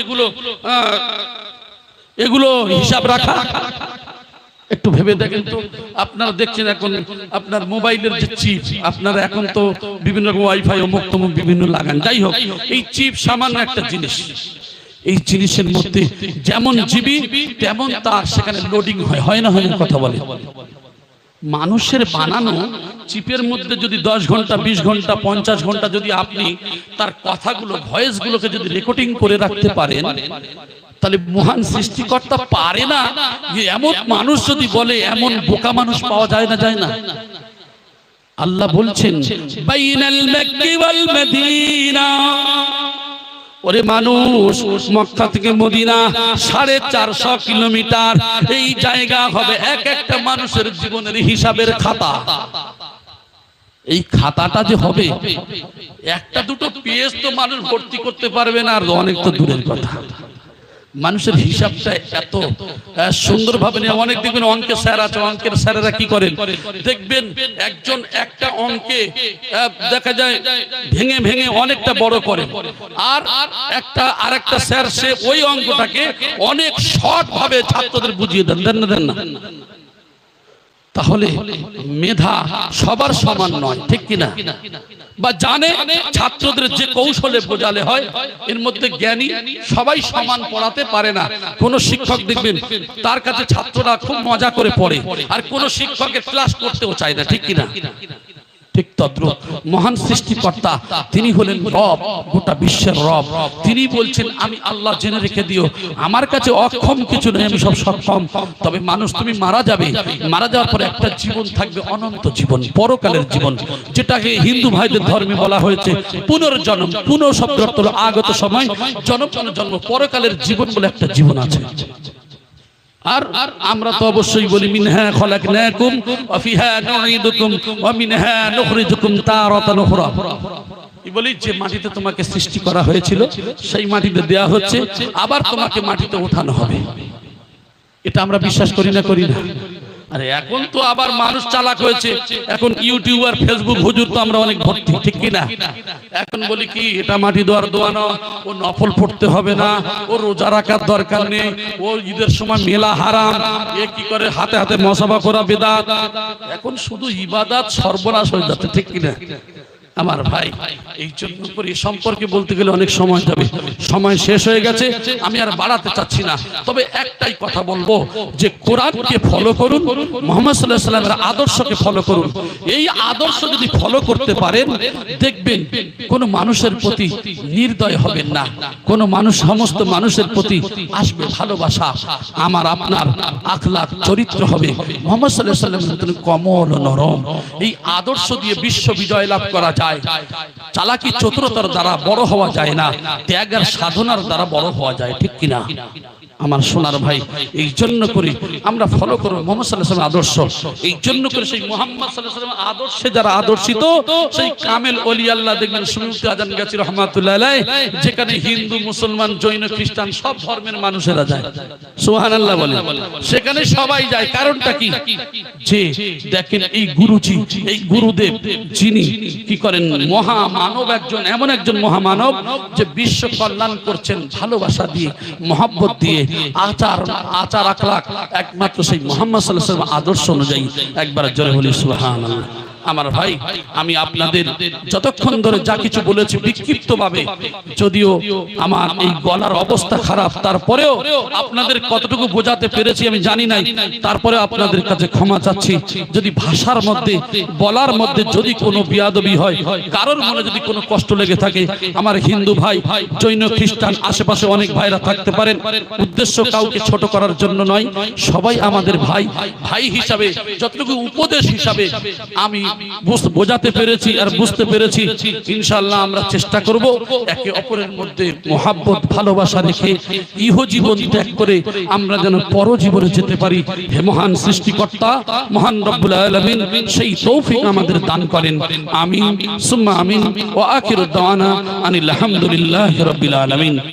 S1: এগুলো হিসাব রাখা? একটু ভেবে দেখেন তো। আপনারা দেখছেন এখন আপনার মোবাইলের যে চিপ, আপনারা এখন তো বিভিন্ন রকম ওয়াইফাই অমুক তমুক বিভিন্ন লাগান, যাই হোক, এই চিপ সামান্য একটা জিনিস। এই জিনিসের মধ্যে যেমন জিবি তেমন তার সেখানে লোডিং হয়, হয় না? হয় না? কথা বলে। মানুষের বানানো চিপের মধ্যে যদি 10 ঘন্টা, 20 ঘন্টা, 50 ঘন্টা যদি আপনি তার কথাগুলো, ভয়েসগুলোকে যদি রেকর্ডিং করে রাখতে পারেন, তাহলে মহান সৃষ্টিকর্তা পারে না যে এমন মানুষ যদি বলে, এমন বোকা মানুষ পাওয়া যায় না? যায় না? আল্লাহ বলছেন বাইনাল মক্কি ওয়াল মদিনা, ওরে মানুষ, মক্কা থেকে মদিনা 450 কিলোমিটার, এই জায়গা হবে এক একটা মানুষের জীবনের হিসাবের খাতা। এই খাতাটা যে হবে, একটা দুটো পেজ তো মানুষ ভর্তি করতে পারবে না, আর অনেক তো দূরের কথা। মানুষের হিসাবটা এত সুন্দরভাবে নিয়ে, অনেক দেখবেন অঙ্কের স্যার আছে, অঙ্কের স্যারেরা কি করেন দেখবেন, একজন একটা অঙ্কে দেখা যায় ভেঙে ভেঙে অনেকটা বড় করে, আর আরেকটা স্যার সে ওই অঙ্কটাকে অনেক শর্ট ভাবে ছাত্রদের বুঝিয়ে দেন, দেন না? তাহলে মেধা সবার সমান নয়, ঠিক কিনা? বা জানে ছাত্রদের যে কৌশলে বোঝালে হয়, এর মধ্যে জ্ঞানী সবাই সমান পড়াতে পারে না। কোন শিক্ষক দেখবেন তার কাছে ছাত্ররা খুব মজা করে পড়ে, আর কোন শিক্ষকের ক্লাস করতেও চায় না, ঠিক কিনা? ঠিক তদ্রূপ মহান সৃষ্টিকর্তা তিনি হলেন রব, গোটা বিশ্বের রব। তিনি বলছেন আমি আল্লাহ, জেনে রেখে দিও আমার কাছে অক্ষম কিছু নেই, আমি সব সক্ষম। তবে মানুষ তুমি মারা যাবে, মারা যাওয়ার পরে একটা জীবন থাকবে, অনন্ত জীবন, পরকালের জীবন, যেটাকে হিন্দু ভাইদের ধর্মে বলা হয়েছে পুনর্জন্ম। পুনঃ শব্দ অর্থ হলো আগত সময়, জন্ম জন্ম, পরকালের জীবন বলে একটা জীবন আছে। আর আমরা তো অবশ্যই বলি মিনহা খলাকনাকুম ওয়া ফিহা নুঈদুকুম ওয়া মিনহা নুখরিজুকুম তারাতান উখরা। বলি যে মাটিতে তোমাকে সৃষ্টি করা হয়েছিল সেই মাটিতে দেয়া হচ্ছে, আবার তোমাকে মাটিতে ওঠানো হবে। এটা আমরা বিশ্বাস করি না করি না? আরে এখন তো আবার মানুষ চালাক হয়েছে, এখন ইউটিউব আর ফেসবুক হুজুর তো আমরা অনেক ভর্তি, ঠিক কি না? এখন বলি কি এটা মাটি দোয়ার দোয়ানো, ও নফল পড়তে হবে না, ও রোজা রাখার দরকার নেই, ও ঈদের সময় মেলা হারাম, এ কি করে হাতে হাতে মশাবা করা বিদআত। এখন শুধু ইবাদত সর্বনাশ হয়ে যাচ্ছে, ঠিক কি না? আমার ভাই, এই জন্য করে সম্পর্কে বলতে গেলে অনেক সময় যাবে, সময় শেষ হয়ে গেছে, আমি আর বাড়াতে চাচ্ছি না। তবে একটাই কথা বলবো যে কোরআনকে ফলো করুন, মুহাম্মদ সাল্লাল্লাহু আলাইহি ওয়াসাল্লামের আদর্শকে ফলো করুন। এই আদর্শ যদি ফলো করতে পারেন, দেখবেন কোন মানুষের প্রতি নির্দয় হবেন না, কোন মানুষ, সমস্ত মানুষের প্রতি আসবে ভালোবাসা। আমার আপনার আখলাক চরিত্র হবে মুহাম্মদ সাল্লাল্লাহু আলাইহি ওয়াসাল্লামের মতন কমল ও নরম। এই আদর্শ দিয়ে বিশ্ব বিজয় লাভ করা যায়। চালাকি চতুরতার দ্বারা বড় হওয়া যায় না, ত্যাগ আর সাধনার দ্বারা বড় হওয়া যায়, ঠিক কিনা? আমার সোনার ভাই, এই জন্য করে আমরা ফলো করব মুহাম্মদ সাল্লাল্লাহু আলাইহি ওয়াসাল্লাম আদর্শ। এই জন্য করে সেই মুহাম্মদ সাল্লাল্লাহু আলাইহি ওয়াসাল্লাম আদর্শে যারা আদর্শিত, সেই কামেল ওলি আল্লাহ দেখবেন শুরুতে আজান গেছে রাহমাতুল্লাহ আলাইহি, যেখানে হিন্দু, মুসলমান, জৈন, খ্রিস্টান সব ধর্মের মানুষেরা যায়, সুবহানাল্লাহ বলেন, সেখানে সবাই যায়। কারণটা কি? যে দেখেন এই গুরুজি, এই গুরুদেব যিনি কি করেন, মহামানব, একজন এমন একজন মহামানব যে বিশ্ব কল্যাণ করছেন ভালোবাসা দিয়ে, মহব্বত দিয়ে, আচার আখলাক একমাত্র সেই মুহাম্মদ সাল্লাল্লাহু আলাইহি ওয়াসাল্লাম আদর্শ অনুযায়ী। একবার জোরে বলি সুবহানাল্লাহ। আমার ভাই, আমি আপনাদের যতক্ষণ ধরে যা কিছু বলেছি বিক্ষিপ্তভাবে, যদিও আমার এই গলার অবস্থা খারাপ, তারপরেও আপনাদের কতটুকু বোঝাতে পেরেছি আমি জানি নাই, তারপরে আপনাদের কাছে ক্ষমা চাচ্ছি। যদি ভাষার মধ্যে, বলার মধ্যে যদি কোনো বিয়াদবি হয়, কারোর মনে যদি কোনো কষ্ট লেগে থাকে, আমার হিন্দু ভাই, জৈন, খ্রিস্টান আশেপাশে অনেক ভাইরা থাকতে পারেন, উদ্দেশ্য কাউকে ছোট করার জন্য নয়, সবাই আমাদের ভাই। ভাই হিসাবে যতটুকু উপদেশ হিসাবে আমি বোঝাতে পেরেছি আর বুঝতে পেরেছি, ইনশাআল্লাহ আমরা চেষ্টা করব একে অপরের মধ্যে মহব্বত, ভালোবাসা রেখে ইহজীবন ত্যাগ করে আমরা যেন পরজীবনে যেতে পারি। হে মহান সৃষ্টিকর্তা, মহান রব্বুল আলামিন সেই তৌফিক আমাদের দান করেন। আমিন সুম্মা আমিন। ওয়া আখিরু দাওয়ানা আনিল হামদুলিল্লাহি রাব্বিল আলামিন।